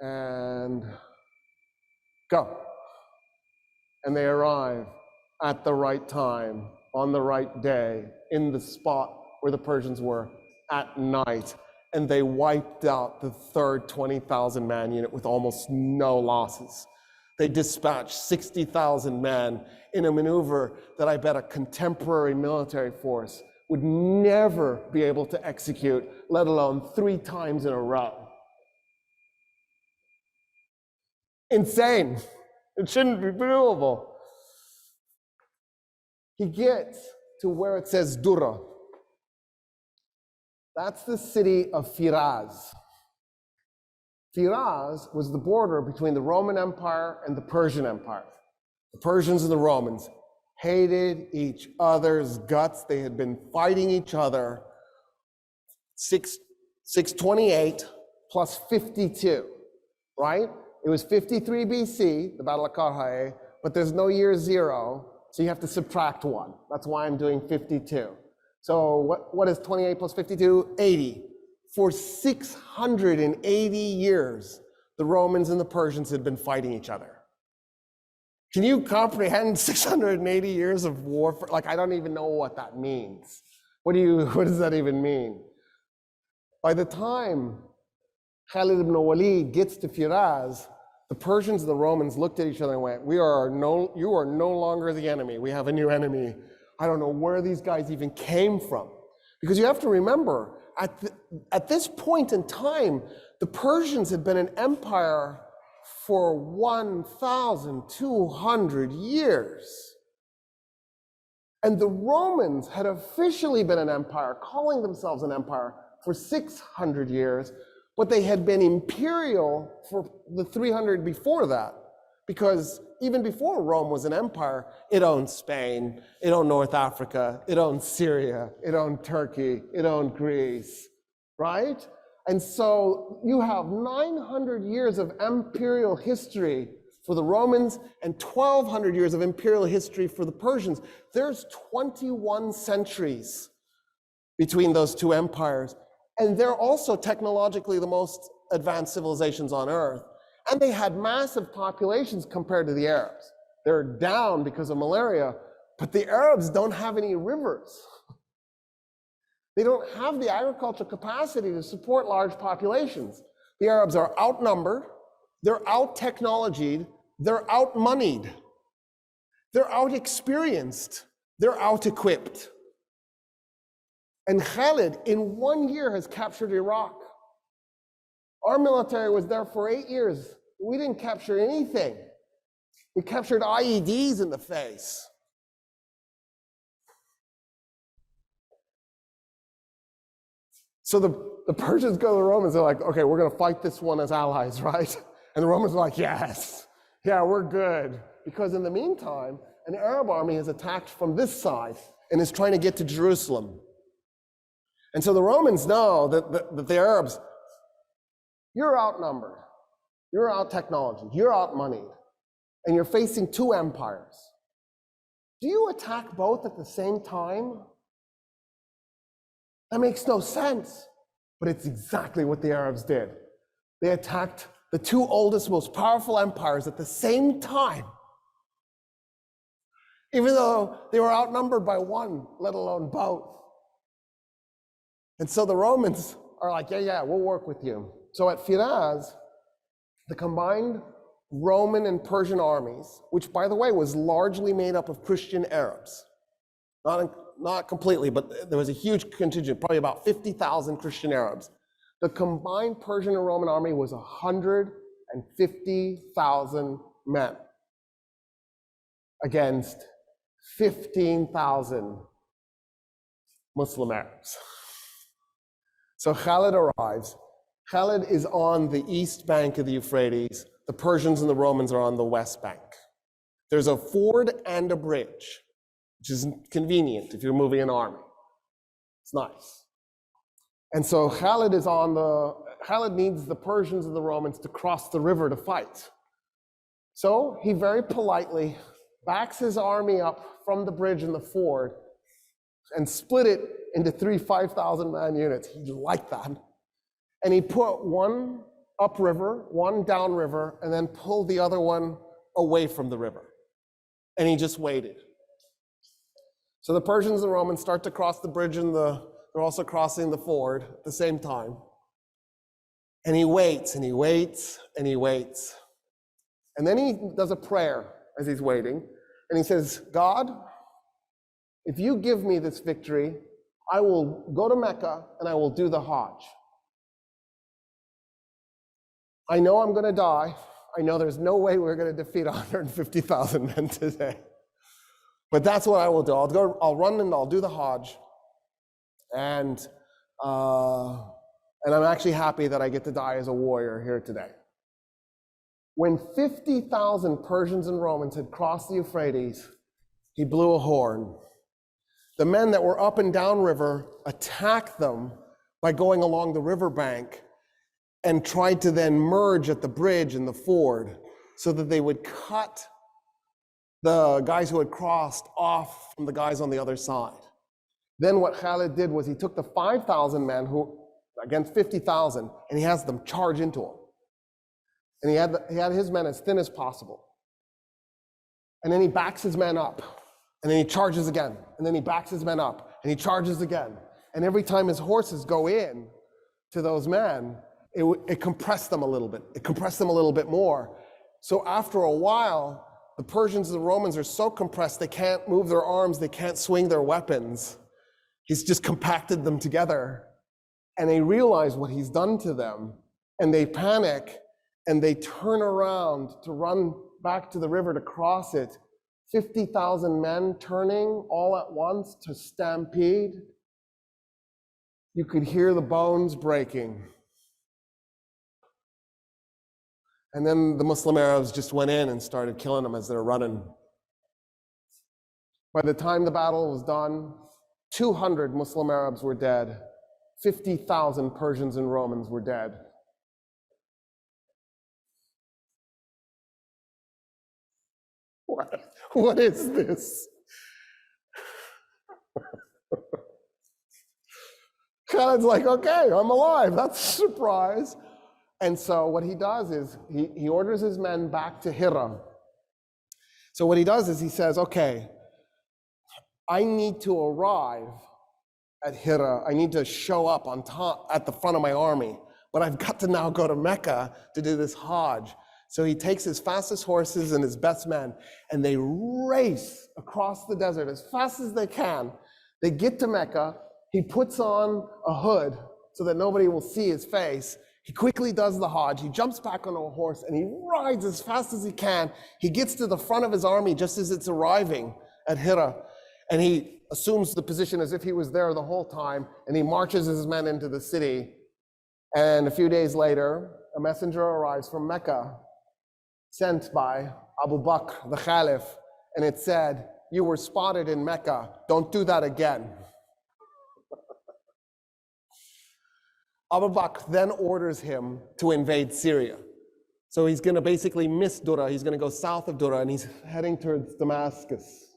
And go. And they arrive at the right time, on the right day, in the spot where the Persians were at night. And they wiped out the 3rd 20,000-man unit with almost no losses. They dispatched 60,000 men in a maneuver that I bet a contemporary military force would never be able to execute, let alone 3 times in a row. Insane. It shouldn't be doable. He gets to where it says Dura. That's the city of Firaz. Firaz was the border between the Roman Empire and the Persian Empire. The Persians and the Romans hated each other's guts. They had been fighting each other 628 plus 52, right? It was 53 BC, the Battle of Qarhae, but there's no year 0, so you have to subtract 1. That's why I'm doing 52. So what is 28 plus 52? 80. For 680 years, the Romans and the Persians had been fighting each other. Can you comprehend 680 years of warfare? Like, I don't even know what that means. What does that even mean? By the time Khalid ibn Walid gets to Firaz, the Persians and the Romans looked at each other and went, you are no longer the enemy. We have a new enemy. I don't know where these guys even came from. Because you have to remember, at this point in time, the Persians had been an empire for 1,200 years. And the Romans had officially been an empire, calling themselves an empire, for 600 years, but they had been imperial for the 300 before that. Because even before Rome was an empire, it owned Spain, it owned North Africa, it owned Syria, it owned Turkey, it owned Greece, right? And so you have 900 years of imperial history for the Romans and 1,200 years of imperial history for the Persians. There's 21 centuries between those two empires. And they're also technologically the most advanced civilizations on earth. And they had massive populations compared to the Arabs. They're down because of malaria, but the Arabs don't have any rivers. They don't have the agricultural capacity to support large populations. The Arabs are outnumbered, they're out-technologied, they're out-moneyed, they're out-experienced, they're out-equipped. And Khalid, in 1 year, has captured Iraq. Our military was there for 8 years. We didn't capture anything. We captured IEDs in the face. So the Persians go to the Romans, they're like, okay, we're gonna fight this one as allies, right? And the Romans are like, yes, yeah, we're good. Because in the meantime, an Arab army has attacked from this side and is trying to get to Jerusalem. And so the Romans know that the Arabs, you're outnumbered, you're out-technology, you're out-moneyed, and you're facing two empires. Do you attack both at the same time? That makes no sense, but it's exactly what the Arabs did. They attacked the two oldest, most powerful empires at the same time, even though they were outnumbered by one, let alone both. And so the Romans are like, yeah, we'll work with you. So at Firaz, the combined Roman and Persian armies, which by the way was largely made up of Christian Arabs, not completely, but there was a huge contingent, probably about 50,000 Christian Arabs. The combined Persian and Roman army was 150,000 men against 15,000 Muslim Arabs. So Khalid arrives. Khalid is on the east bank of the Euphrates. The Persians and the Romans are on the west bank. There's a ford and a bridge, which is convenient if you're moving an army. It's nice. And so Khalid needs the Persians and the Romans to cross the river to fight. So he very politely backs his army up from the bridge and the ford and split it into 3 5,000-man units. He liked that. And he put one upriver, one downriver, and then pulled the other one away from the river. And he just waited. So the Persians and the Romans start to cross the bridge and they're also crossing the ford at the same time. And he waits and he waits and he waits. And then he does a prayer as he's waiting. And he says, God, if you give me this victory, I will go to Mecca and I will do the Hajj. I know I'm going to die. I know there's no way we're going to defeat 150,000 men today. But that's what I will do. I'll run and I'll do the Hajj. And I'm actually happy that I get to die as a warrior here today. When 50,000 Persians and Romans had crossed the Euphrates, he blew a horn. The men that were up and down river attacked them by going along the riverbank and tried to then merge at the bridge and the ford so that they would cut the guys who had crossed off from the guys on the other side. Then what Khalid did was he took the 5,000 men who against 50,000 and he has them charge into him. And he had his men as thin as possible. And then he backs his men up. And then he charges again. And then he backs his men up. And he charges again. And every time his horses go in to those men, it compressed them a little bit. It compressed them a little bit more. So after a while, the Persians and the Romans are so compressed they can't move their arms, they can't swing their weapons. He's just compacted them together. And they realize what he's done to them. And they panic and they turn around to run back to the river to cross it. 50,000 men turning all at once to stampede. You could hear the bones breaking. And then the Muslim Arabs just went in and started killing them as they're running. By the time the battle was done, 200 Muslim Arabs were dead. 50,000 Persians and Romans were dead. What is this? Khaled's like, okay, I'm alive, that's a surprise. And so what he does is he orders his men back to Hira. So what he does is he says, okay, I need to arrive at Hira. I need to show up on top at the front of my army, but I've got to now go to Mecca to do this Hajj. So he takes his fastest horses and his best men, and they race across the desert as fast as they can. They get to Mecca. He puts on a hood so that nobody will see his face. He quickly does the Hajj. He jumps back on a horse and he rides as fast as he can. He gets to the front of his army just as it's arriving at Hira, and he assumes the position as if he was there the whole time, and he marches his men into the city. And a few days later, a messenger arrives from Mecca, sent by Abu Bakr, the Caliph, and it said, "You were spotted in Mecca. Don't do that again." Abu Bakr then orders him to invade Syria. So he's going to basically miss Dura. He's going to go south of Dura, and he's heading towards Damascus.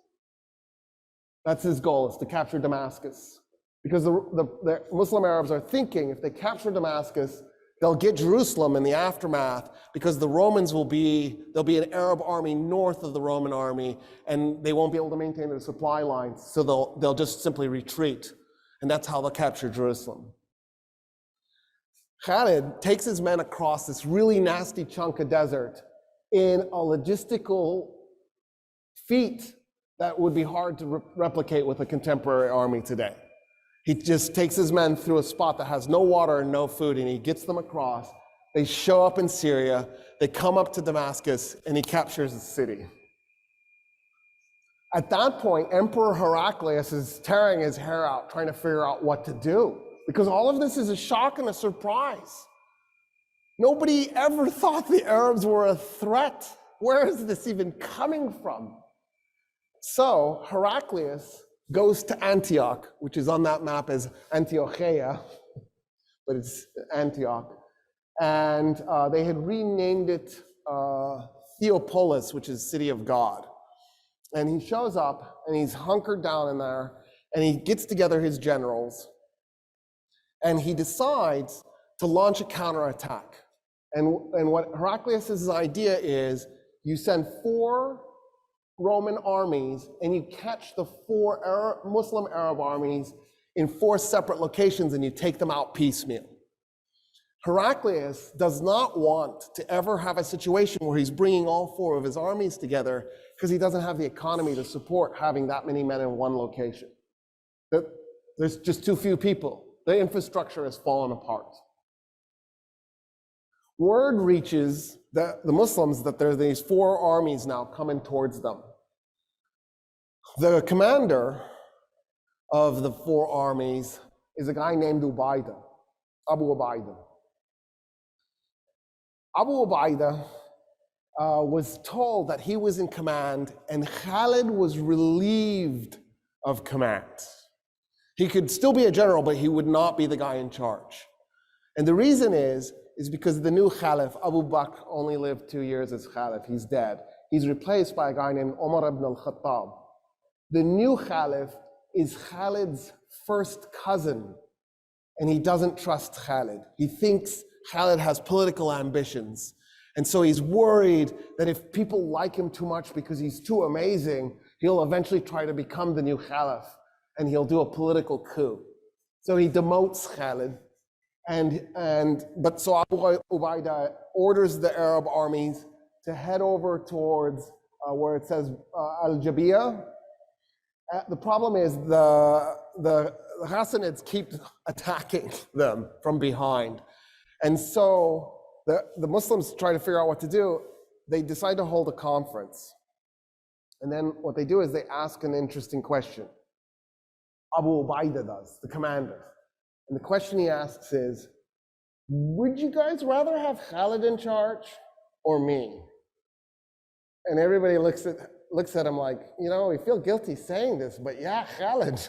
That's his goal, is to capture Damascus. Because the Muslim Arabs are thinking if they capture Damascus, they'll get Jerusalem in the aftermath, because the Romans there'll be an Arab army north of the Roman army, and they won't be able to maintain their supply lines, so they'll just simply retreat. And that's how they'll capture Jerusalem. Khalid takes his men across this really nasty chunk of desert in a logistical feat that would be hard to replicate with a contemporary army today. He just takes his men through a spot that has no water and no food, and he gets them across. They show up in Syria, they come up to Damascus, and he captures the city. At that point, Emperor Heraclius is tearing his hair out, trying to figure out what to do, because all of this is a shock and a surprise. Nobody ever thought the Arabs were a threat. Where is this even coming from? So Heraclius goes to Antioch, which is on that map as Antiocheia, but it's Antioch. And they had renamed it Theopolis, which is City of God. And he shows up, and he's hunkered down in there, and he gets together his generals, and he decides to launch a counterattack. And what Heraclius' idea is, you send 4 Roman armies, and you catch the 4 Muslim Arab armies in 4 separate locations, and you take them out piecemeal. Heraclius does not want to ever have a situation where he's bringing all 4 of his armies together, because he doesn't have the economy to support having that many men in one location. There's just too few people. The infrastructure has fallen apart. Word reaches the Muslims that there are these 4 armies now coming towards them. The commander of the 4 armies is a guy named Abu Ubaidah. Abu Ubaidah was told that he was in command, and Khalid was relieved of command. He could still be a general, but he would not be the guy in charge. And the reason is because the new Caliph, Abu Bakr, only lived 2 years as Caliph. He's dead. He's replaced by a guy named Umar ibn al-Khattab. The new Caliph is Khalid's first cousin, and he doesn't trust Khalid. He thinks Khalid has political ambitions. And so he's worried that if people like him too much because he's too amazing, he'll eventually try to become the new Caliph, and he'll do a political coup. So he demotes Khalid. But so Abu Ubaidah orders the Arab armies to head over towards where it says Al-Jabiyah. The problem is the Hassanids keep attacking them from behind. And so the Muslims try to figure out what to do. They decide to hold a conference. And then what they do is they ask an interesting question. Abu Ubaidah does, the commander. And the question he asks is, would you guys rather have Khalid in charge or me? And everybody looks at him like, you know, we feel guilty saying this, but yeah, Khalid.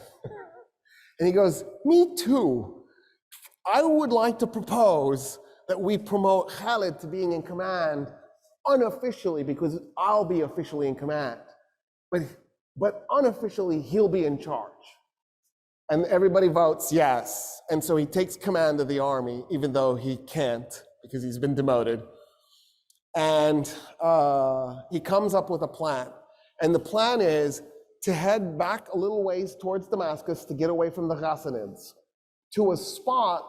And he goes, me too. I would like to propose that we promote Khalid to being in command unofficially, because I'll be officially in command. But unofficially, he'll be in charge. And everybody votes yes. And so he takes command of the army, even though he can't, because he's been demoted. And he comes up with a plan. And the plan is to head back a little ways towards Damascus to get away from the Ghassanids, to a spot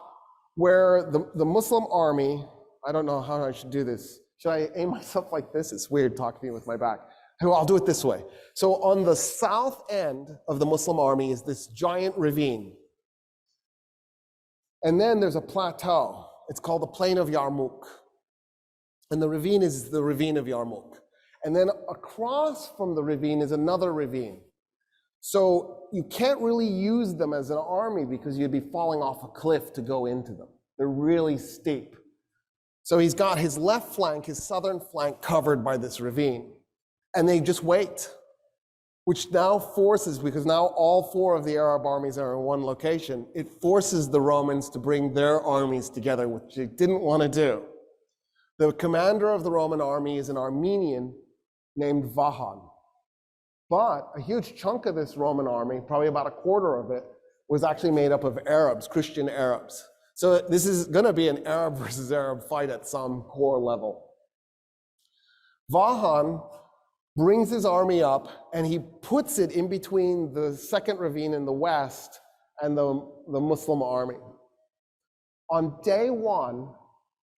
where the Muslim army, I don't know how I should do this. Should I aim myself like this? It's weird talking to you with my back. I'll do it this way. So on the south end of the Muslim army is this giant ravine. And then there's a plateau. It's called the Plain of Yarmouk. And the ravine is the ravine of Yarmouk. And then across from the ravine is another ravine. So you can't really use them as an army because you'd be falling off a cliff to go into them. They're really steep. So he's got his left flank, his southern flank, covered by this ravine. And they just wait, which now forces, because now all four of the Arab armies are in one location, it forces the Romans to bring their armies together, which they didn't want to do. The commander of the Roman army is an Armenian named Vahan. But a huge chunk of this Roman army, probably about a quarter of it, was actually made up of Arabs, Christian Arabs. So this is going to be an Arab versus Arab fight at some core level. Vahan brings his army up and he puts it in between the second ravine in the west and the Muslim army. On day one,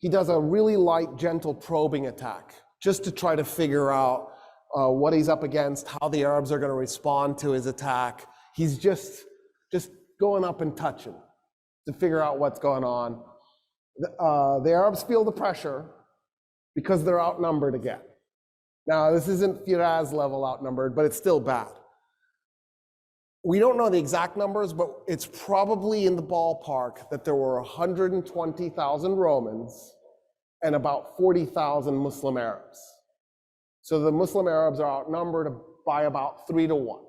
he does a really light, gentle probing attack just to try to figure out what he's up against, how the Arabs are going to respond to his attack. He's just going up and touching to figure out what's going on. The Arabs feel the pressure because they're outnumbered again. Now, this isn't Firaz level outnumbered, but it's still bad. We don't know the exact numbers, but it's probably in the ballpark that there were 120,000 Romans and about 40,000 Muslim Arabs. So the Muslim Arabs are outnumbered by about 3 to 1.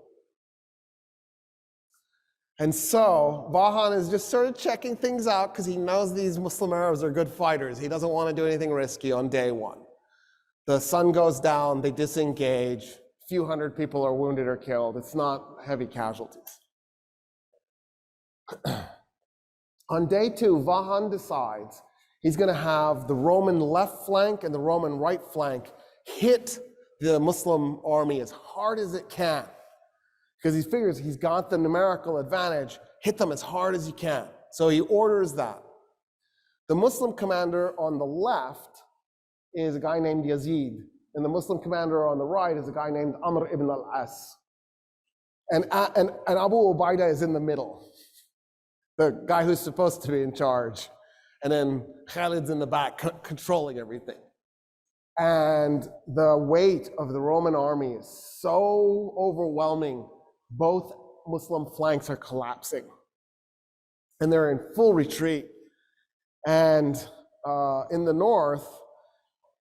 And so Vahan is just sort of checking things out because he knows these Muslim Arabs are good fighters. He doesn't want to do anything risky on day one. The sun goes down, they disengage, a few hundred people are wounded or killed. It's not heavy casualties. On day two, Vahan decides he's going to have the Roman left flank and the Roman right flank hit the Muslim army as hard as it can, because he figures he's got the numerical advantage, hit them as hard as he can. So he orders that. The Muslim commander on the left is a guy named Yazid, and the Muslim commander on the right is a guy named Amr ibn al-As. And Abu Ubaidah is in the middle, the guy who's supposed to be in charge. And then Khalid's in the back controlling everything. And the weight of the Roman army is so overwhelming, both Muslim flanks are collapsing. And they're in full retreat. And in the north,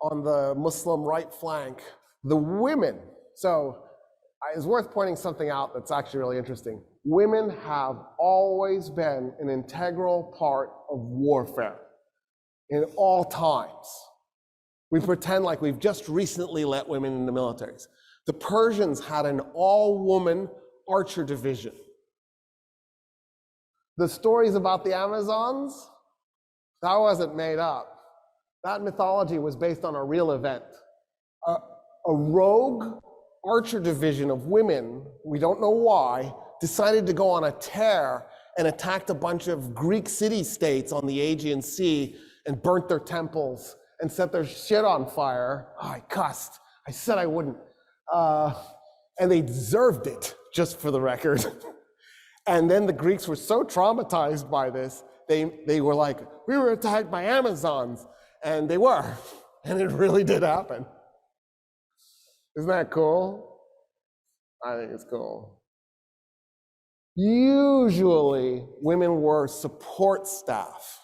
on the Muslim right flank, the women, so it's worth pointing something out that's actually really interesting. Women have always been an integral part of warfare in all times. We pretend like we've just recently let women in the militaries. The Persians had an all-woman archer division. The stories about the Amazons, that wasn't made up. That mythology was based on a real event. A rogue archer division of women, we don't know why, decided to go on a tear and attacked a bunch of Greek city-states on the Aegean Sea and burnt their temples and set their shit on fire. Oh, I cussed. I said I wouldn't. And they deserved it, just for the record. And then the Greeks were so traumatized by this, they were like, we were attacked by Amazons. And they were, and it really did happen. Isn't that cool? I think it's cool. Usually, women were support staff.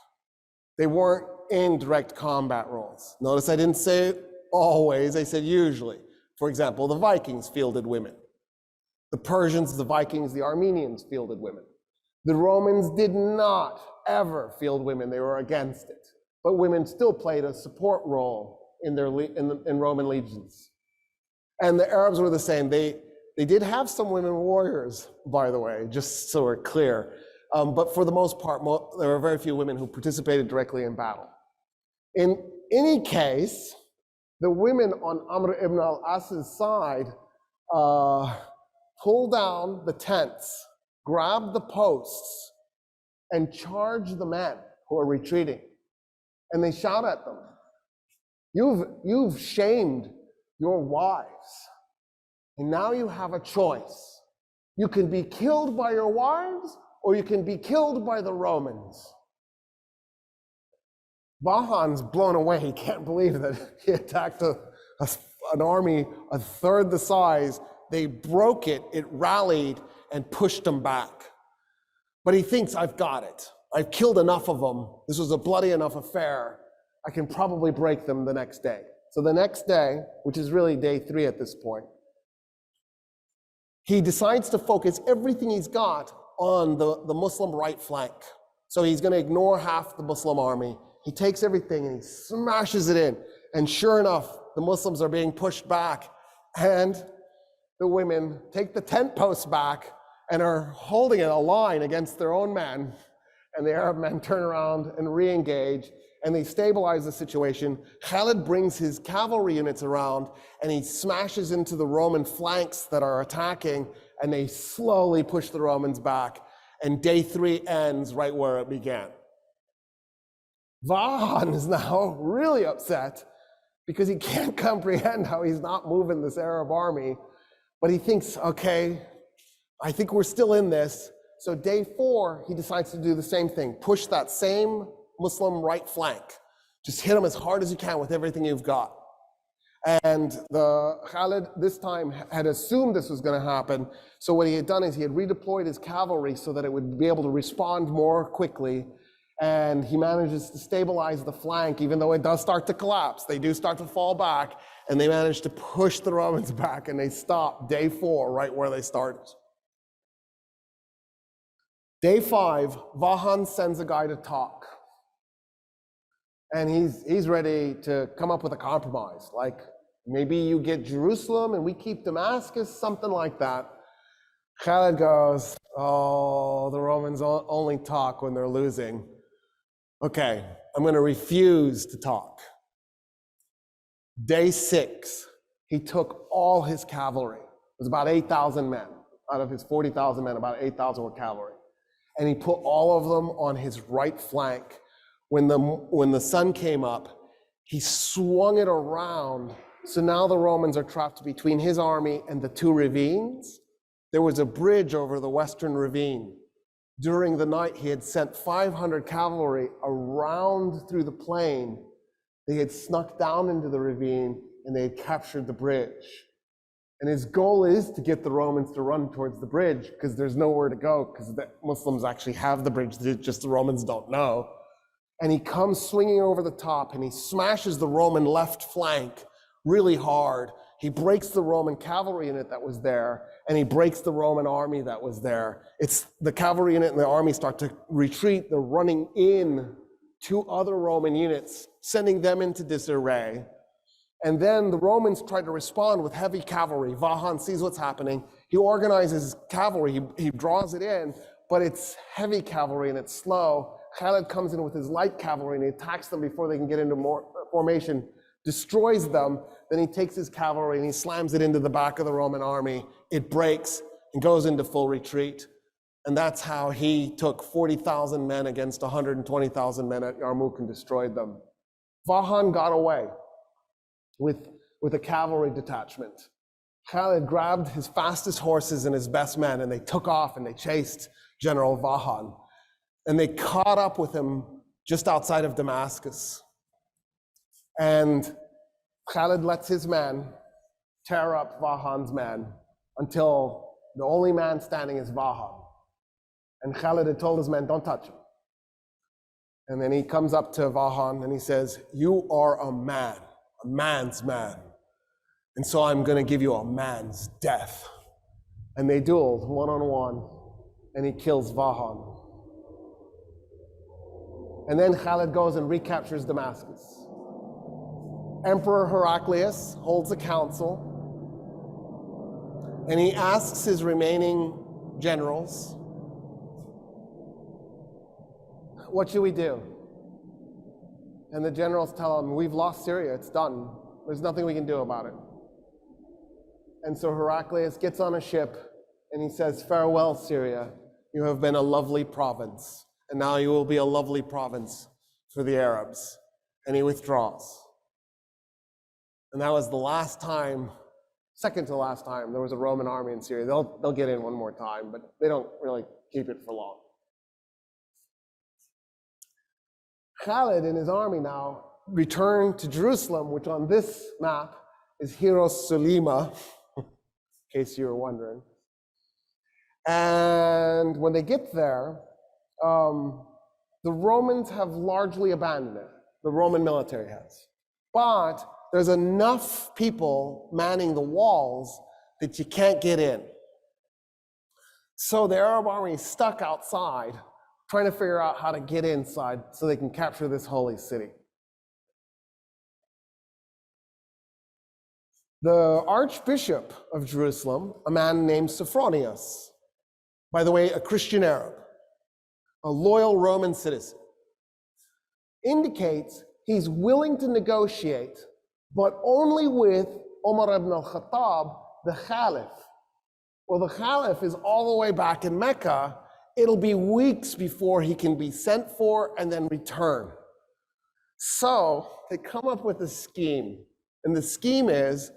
They weren't in direct combat roles. Notice I didn't say always, I said usually. For example, the Vikings fielded women. The Persians, the Vikings, the Armenians fielded women. The Romans did not ever field women, they were against it. But women still played a support role in Roman legions. And the Arabs were the same. They did have some women warriors, by the way, just so we're clear. But for the most part, there were very few women who participated directly in battle. In any case, the women on Amr ibn al-As's side pull down the tents, grab the posts, and charge the men who are retreating. And they shout at them, you've shamed your wives, and now you have a choice. You can be killed by your wives, or you can be killed by the Romans. Vahan's blown away. He can't believe that he attacked an army a third the size. They broke it, it rallied, and pushed them back. But he thinks, I've got it. I've killed enough of them. This was a bloody enough affair. I can probably break them the next day. So the next day, which is really day 3 at this point, he decides to focus everything he's got on the Muslim right flank. So he's going to ignore half the Muslim army. He takes everything and he smashes it in. And sure enough, the Muslims are being pushed back, and the women take the tent posts back and are holding it a line against their own men. And the Arab men turn around and re-engage, and they stabilize the situation. Khalid brings his cavalry units around, and he smashes into the Roman flanks that are attacking, and they slowly push the Romans back. And day 3 ends right where it began. Vahan is now really upset because he can't comprehend how he's not moving this Arab army, but he thinks, okay, I think we're still in this. So day 4, he decides to do the same thing, push that same Muslim right flank. Just hit them as hard as you can with everything you've got. And Khalid this time had assumed this was going to happen. So what he had done is he had redeployed his cavalry so that it would be able to respond more quickly. And he manages to stabilize the flank, even though it does start to collapse. They do start to fall back, and they manage to push the Romans back, and they stop day 4 right where they started. Day 5, Vahan sends a guy to talk. And he's ready to come up with a compromise. Like, maybe you get Jerusalem and we keep Damascus, something like that. Khalid goes, oh, the Romans only talk when they're losing. Okay, I'm going to refuse to talk. Day 6, he took all his cavalry. It was about 8,000 men. Out of his 40,000 men, about 8,000 were cavalry. And he put all of them on his right flank. When the sun came up, he swung it around. So now the Romans are trapped between his army and the 2 ravines. There was a bridge over the western ravine. During the night, he had sent 500 cavalry around through the plain. They had snuck down into the ravine, and they had captured the bridge. And his goal is to get the Romans to run towards the bridge, because there's nowhere to go, because the Muslims actually have the bridge, just the Romans don't know. And he comes swinging over the top, and he smashes the Roman left flank really hard. He breaks the Roman cavalry unit that was there, and he breaks the Roman army that was there. It's the cavalry unit and the army start to retreat. They're running in 2 other Roman units, sending them into disarray. And then the Romans try to respond with heavy cavalry. Vahan sees what's happening. He organizes cavalry. He draws it in, but it's heavy cavalry and it's slow. Khalid comes in with his light cavalry and he attacks them before they can get into more formation, destroys them. Then he takes his cavalry and he slams it into the back of the Roman army. It breaks and goes into full retreat. And that's how he took 40,000 men against 120,000 men at Yarmouk and destroyed them. Vahan got away with a cavalry detachment. Khalid grabbed his fastest horses and his best men, and they took off and they chased General Vahan. And they caught up with him just outside of Damascus. And Khalid lets his men tear up Vahan's men until the only man standing is Vahan. And Khalid had told his men, don't touch him. And then he comes up to Vahan and he says, you are a man's man. And so I'm going to give you a man's death. And they dueled one-on-one, and he kills Vahan. And then Khalid goes and recaptures Damascus. Emperor Heraclius holds a council, and he asks his remaining generals, what should we do? And the generals tell him, we've lost Syria, it's done. There's nothing we can do about it. And so Heraclius gets on a ship and he says, farewell, Syria. You have been a lovely province, and now you will be a lovely province for the Arabs. And he withdraws. And that was the last time, second to last time, there was a Roman army in Syria. They'll get in one more time, but they don't really keep it for long. Khalid and his army now return to Jerusalem, which on this map is Hiroshima, in case you were wondering. And when they get there, the Romans have largely abandoned it. The Roman military has. But there's enough people manning the walls that you can't get in. So the Arab army is stuck outside, trying to figure out how to get inside so they can capture this holy city. The Archbishop of Jerusalem, a man named Sophronius, by the way, a Christian Arab, a loyal Roman citizen, indicates he's willing to negotiate, but only with Umar ibn al-Khattab, the Caliph. Well, the Caliph is all the way back in Mecca. It'll be weeks before he can be sent for and then return. So they come up with a scheme. And the scheme is,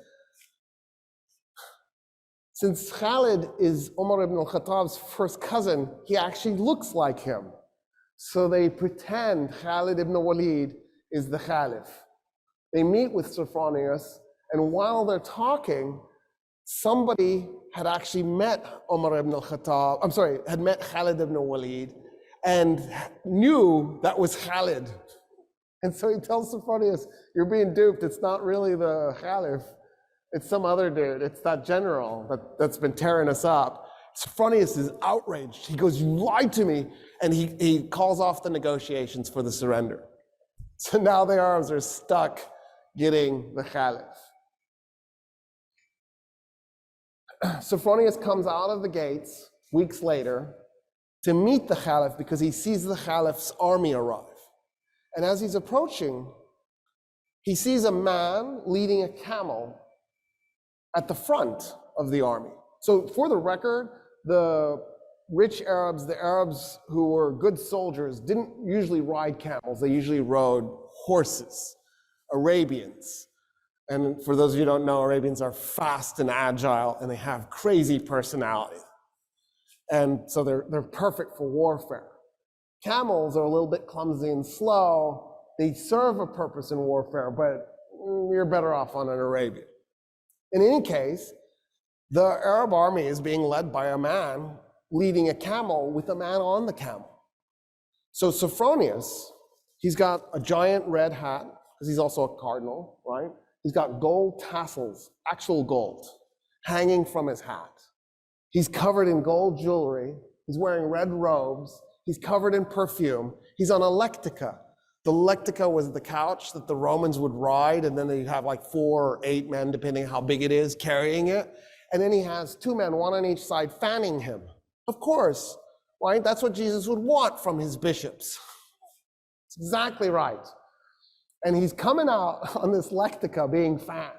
since Khalid is Umar ibn al-Khattab's first cousin, he actually looks like him. So they pretend Khalid ibn Walid is the Caliph. They meet with Sophronius, and while they're talking, somebody had actually met Umar ibn al-Khattab, had met Khalid ibn Walid and knew that was Khalid. And so he tells Sophronius, you're being duped, it's not really the Caliph, it's some other dude, it's that general that's been tearing us up. Sophronius is outraged. He goes, you lied to me. And he calls off the negotiations for the surrender. So now the Arabs are stuck getting the Caliph. Sophronius comes out of the gates weeks later to meet the Caliph because he sees the Caliph's army arrive. And as he's approaching, he sees a man leading a camel at the front of the army. So for the record, the rich Arabs, the Arabs who were good soldiers, didn't usually ride camels. They usually rode horses, Arabians. And for those of you who don't know, Arabians are fast and agile, and they have crazy personality. And so they're perfect for warfare. Camels are a little bit clumsy and slow. They serve a purpose in warfare, but you're better off on an Arabian. In any case, the Arab army is being led by a man leading a camel with a man on the camel. So Sophronius, he's got a giant red hat, because he's also a cardinal, right? He's got gold tassels, actual gold, hanging from his hat. He's covered in gold jewelry. He's wearing red robes. He's covered in perfume. He's on a lectica. The lectica was the couch that the Romans would ride, and then they have like 4 or 8 men, depending how big it is, carrying it. And then he has 2 men, one on each side, fanning him. Of course, right? That's what Jesus would want from his bishops. It's exactly right. And he's coming out on this lectica being fanned.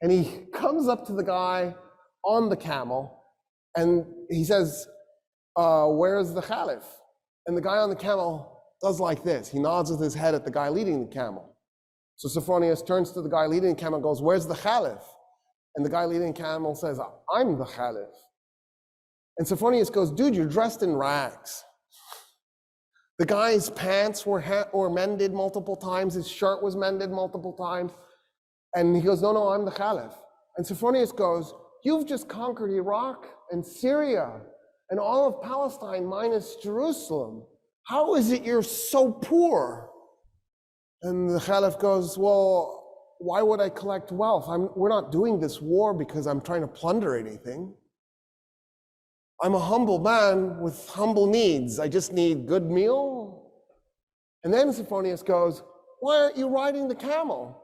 And he comes up to the guy on the camel, and he says, where's the Caliph? And the guy on the camel does like this. He nods with his head at the guy leading the camel. So Sophronius turns to the guy leading the camel and goes, where's the Caliph? And the guy leading the camel says, I'm the Caliph. And Sophronius goes, dude, you're dressed in rags. The guy's pants were mended multiple times. His shirt was mended multiple times. And he goes, no, I'm the Caliph. And Sophronius goes, you've just conquered Iraq and Syria and all of Palestine minus Jerusalem. How is it you're so poor? And the Caliph goes, well, why would I collect wealth? We're not doing this war because I'm trying to plunder anything. I'm a humble man with humble needs. I just need good meal. And then Sophronius goes, why aren't you riding the camel?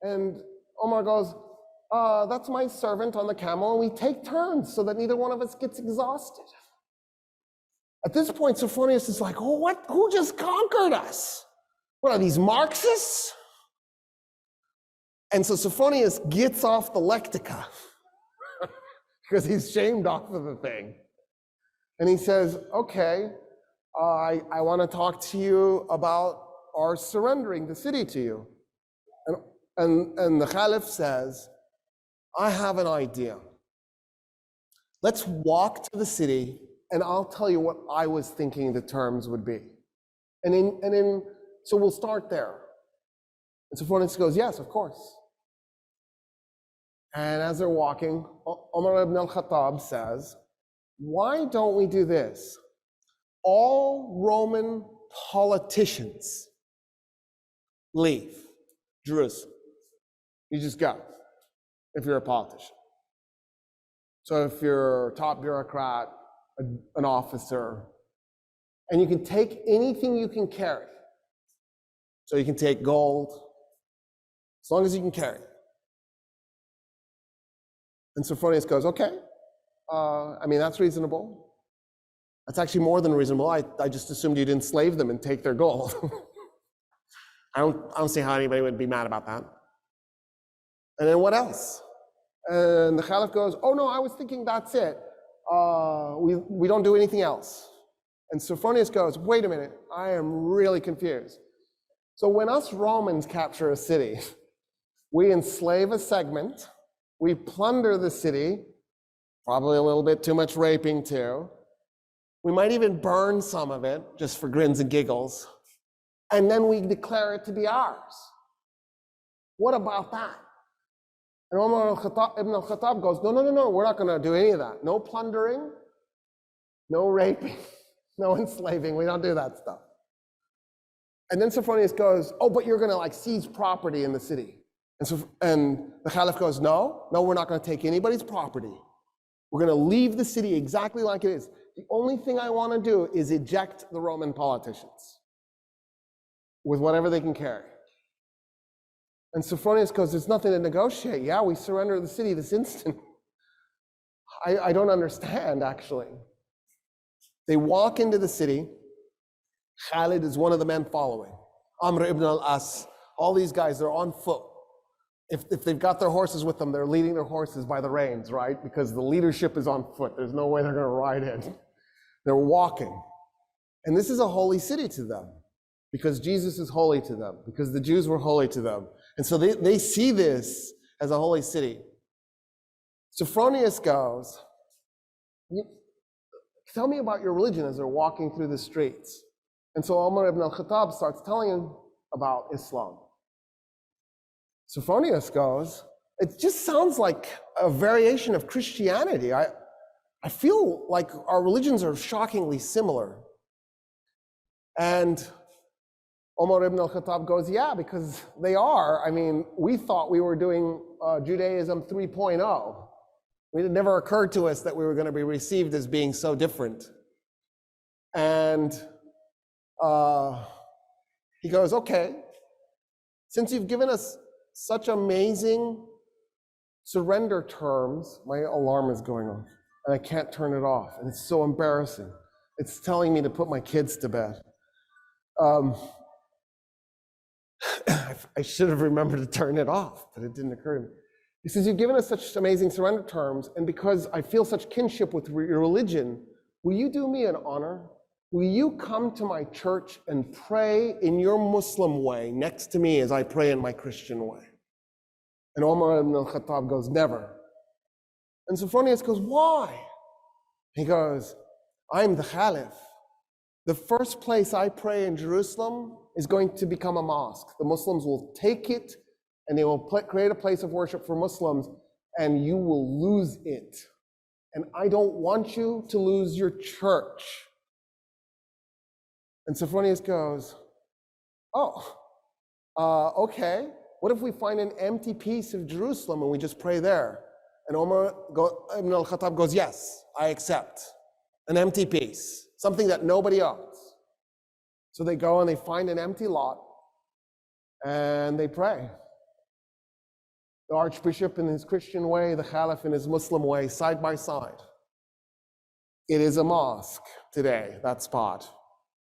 And Omar goes, that's my servant on the camel, and we take turns so that neither one of us gets exhausted. At this point, Sophronius is like, oh, what? Who just conquered us? What are these, Marxists? And so Sophronius gets off the lectica because he's shamed off of the thing. And he says, okay, I want to talk to you about our surrendering the city to you. And the Caliph says, I have an idea. Let's walk to the city and I'll tell you what I was thinking the terms would be. So we'll start there. And Sophronius goes, yes, of course. And as they're walking, Umar ibn al-Khattab says, why don't we do this? All Roman politicians leave Jerusalem. You just go, if you're a politician. So if you're a top bureaucrat, an officer, and you can take anything you can carry. So you can take gold, as long as you can carry it. And Sophronius goes, okay, that's reasonable. That's actually more than reasonable. I just assumed you'd enslave them and take their gold. I don't see how anybody would be mad about that. And then what else? And the Caliph goes, oh no, I was thinking that's it. We don't do anything else. And Sophronius goes, wait a minute, I am really confused. So when us Romans capture a city, we enslave a segment, we plunder the city, probably a little bit too much raping too. We might even burn some of it just for grins and giggles. And then we declare it to be ours. What about that? And Umar ibn al-Khattab goes, no, we're not gonna do any of that. No plundering, no raping, no enslaving, we don't do that stuff. And then Sophronius goes, oh, but you're gonna seize property in the city. And the Caliph goes, no, we're not gonna take anybody's property. We're gonna leave the city exactly like it is. The only thing I wanna do is eject the Roman politicians with whatever they can carry. And Sophronius goes, there's nothing to negotiate. Yeah, we surrender the city this instant. I don't understand, actually. They walk into the city. Khalid is one of the men following. Amr ibn al-As, all these guys, they're on foot. If they've got their horses with them, they're leading their horses by the reins, right? Because the leadership is on foot. There's no way they're gonna ride in. They're walking. And this is a holy city to them because Jesus is holy to them, because the Jews were holy to them. And so they see this as a holy city. Sophronius goes, tell me about your religion as they're walking through the streets. And so Umar ibn al-Khattab starts telling him about Islam. Sophronius goes, it just sounds like a variation of Christianity. I feel like our religions are shockingly similar. And Umar ibn al-Khattab goes, yeah, because they are. We thought we were doing Judaism 3.0. It never occurred to us that we were going to be received as being so different. And he goes, okay, since you've given us such amazing surrender terms, my alarm is going off and I can't turn it off. And it's so embarrassing. It's telling me to put my kids to bed. I should have remembered to turn it off, but it didn't occur to me. He says, you've given us such amazing surrender terms, and because I feel such kinship with your religion, will you do me an honor? Will you come to my church and pray in your Muslim way next to me as I pray in my Christian way? And Umar ibn al-Khattab goes, never. And Sophronius goes, why? He goes, I'm the Caliph. The first place I pray in Jerusalem is going to become a mosque. The Muslims will take it and they will create a place of worship for Muslims. and you will lose it. And I don't want you to lose your church. And Sophronius goes, oh, okay. What if we find an empty piece of Jerusalem and we just pray there? And Umar ibn al-Khattab goes, yes, I accept. An empty piece, something that nobody owns. So they go and they find an empty lot and they pray. The Archbishop in his Christian way, the Caliph in his Muslim way, side by side. It is a mosque today, that spot,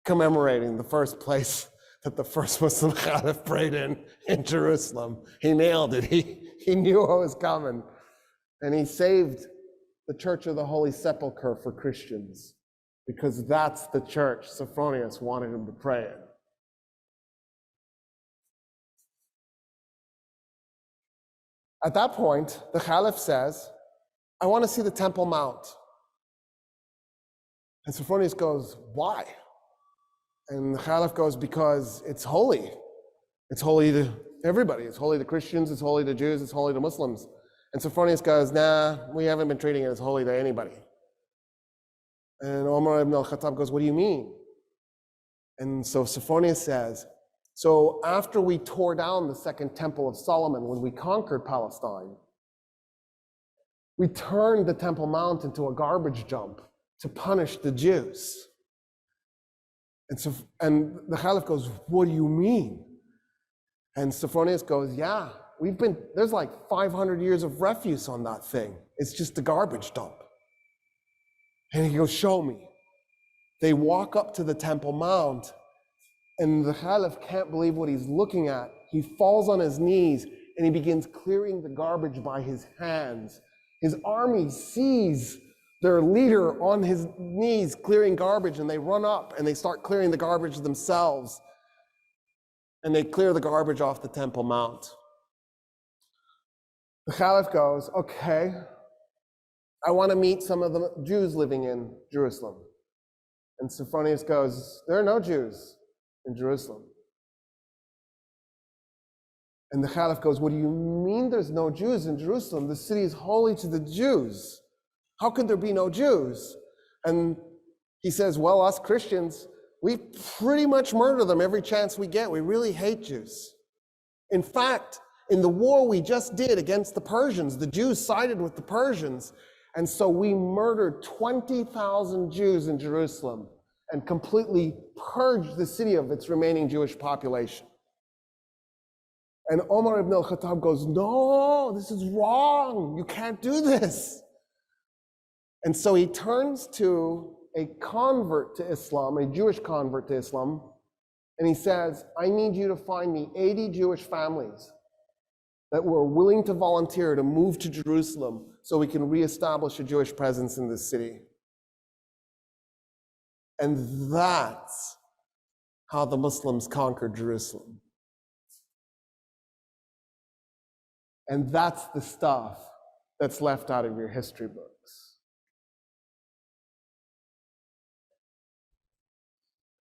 commemorating the first place that the first Muslim Caliph prayed in Jerusalem. He nailed it. He knew what was coming. And he saved the Church of the Holy Sepulchre for Christians, because that's the church Sophronius wanted him to pray in. At that point, the Caliph says, I want to see the Temple Mount. And Sophronius goes, why? And the Caliph goes, because it's holy. It's holy to everybody. It's holy to Christians, it's holy to Jews, it's holy to Muslims. And Sophronius goes, nah, we haven't been treating it as holy to anybody. And Umar ibn al-Khattab goes, what do you mean? And so Sophronius says, so after we tore down the second temple of Solomon, when we conquered Palestine, we turned the Temple Mount into a garbage dump to punish the Jews. And the Caliph goes, what do you mean? And Sophronius goes, yeah, there's like 500 years of refuse on that thing. It's just a garbage dump. And he goes, show me. They walk up to the Temple Mount, and the Caliph can't believe what he's looking at. He falls on his knees and he begins clearing the garbage by his hands. His army sees their leader on his knees clearing garbage, and they run up and they start clearing the garbage themselves. And they clear the garbage off the Temple Mount. The Caliph goes, okay, I want to meet some of the Jews living in Jerusalem. And Sophronius goes, there are no Jews in Jerusalem. And the Caliph goes, what do you mean there's no Jews in Jerusalem? The city is holy to the Jews. How could there be no Jews? And he says, well, us Christians, we pretty much murder them every chance we get. We really hate Jews. In fact, in the war we just did against the Persians, the Jews sided with the Persians. And so we murdered 20,000 Jews in Jerusalem and completely purged the city of its remaining Jewish population. And Umar ibn al-Khattab goes, no, this is wrong. You can't do this. And so he turns to a convert to Islam, a Jewish convert to Islam, and he says, I need you to find me 80 Jewish families that were willing to volunteer to move to Jerusalem so we can reestablish a Jewish presence in this city. And that's how the Muslims conquered Jerusalem. And that's the stuff that's left out of your history books.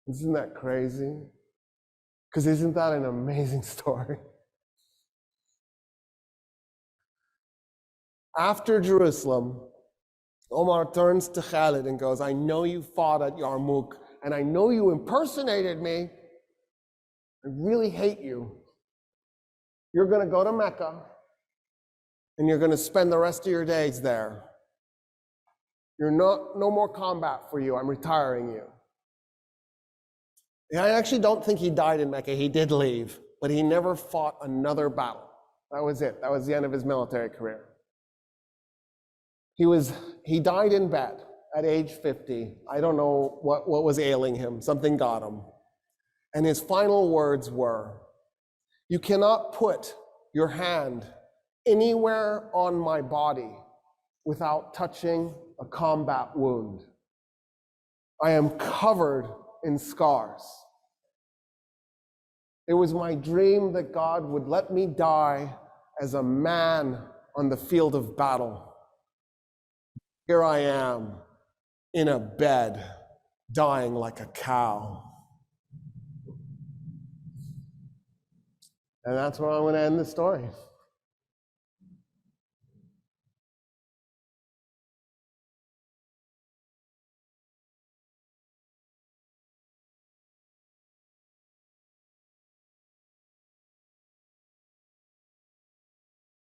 Isn't that crazy? Because isn't that an amazing story? After Jerusalem, Omar turns to Khalid and goes, I know you fought at Yarmouk, and I know you impersonated me. I really hate you. You're going to go to Mecca, and you're going to spend the rest of your days there. No more combat for you. I'm retiring you. I actually don't think he died in Mecca. He did leave, but he never fought another battle. That was it. That was the end of his military career. He died in bed at age 50. I don't know what was ailing him. Something got him. And his final words were, you cannot put your hand anywhere on my body without touching a combat wound. I am covered in scars. It was my dream that God would let me die as a man on the field of battle. Here I am in a bed, dying like a cow. And that's where I'm going to end the story.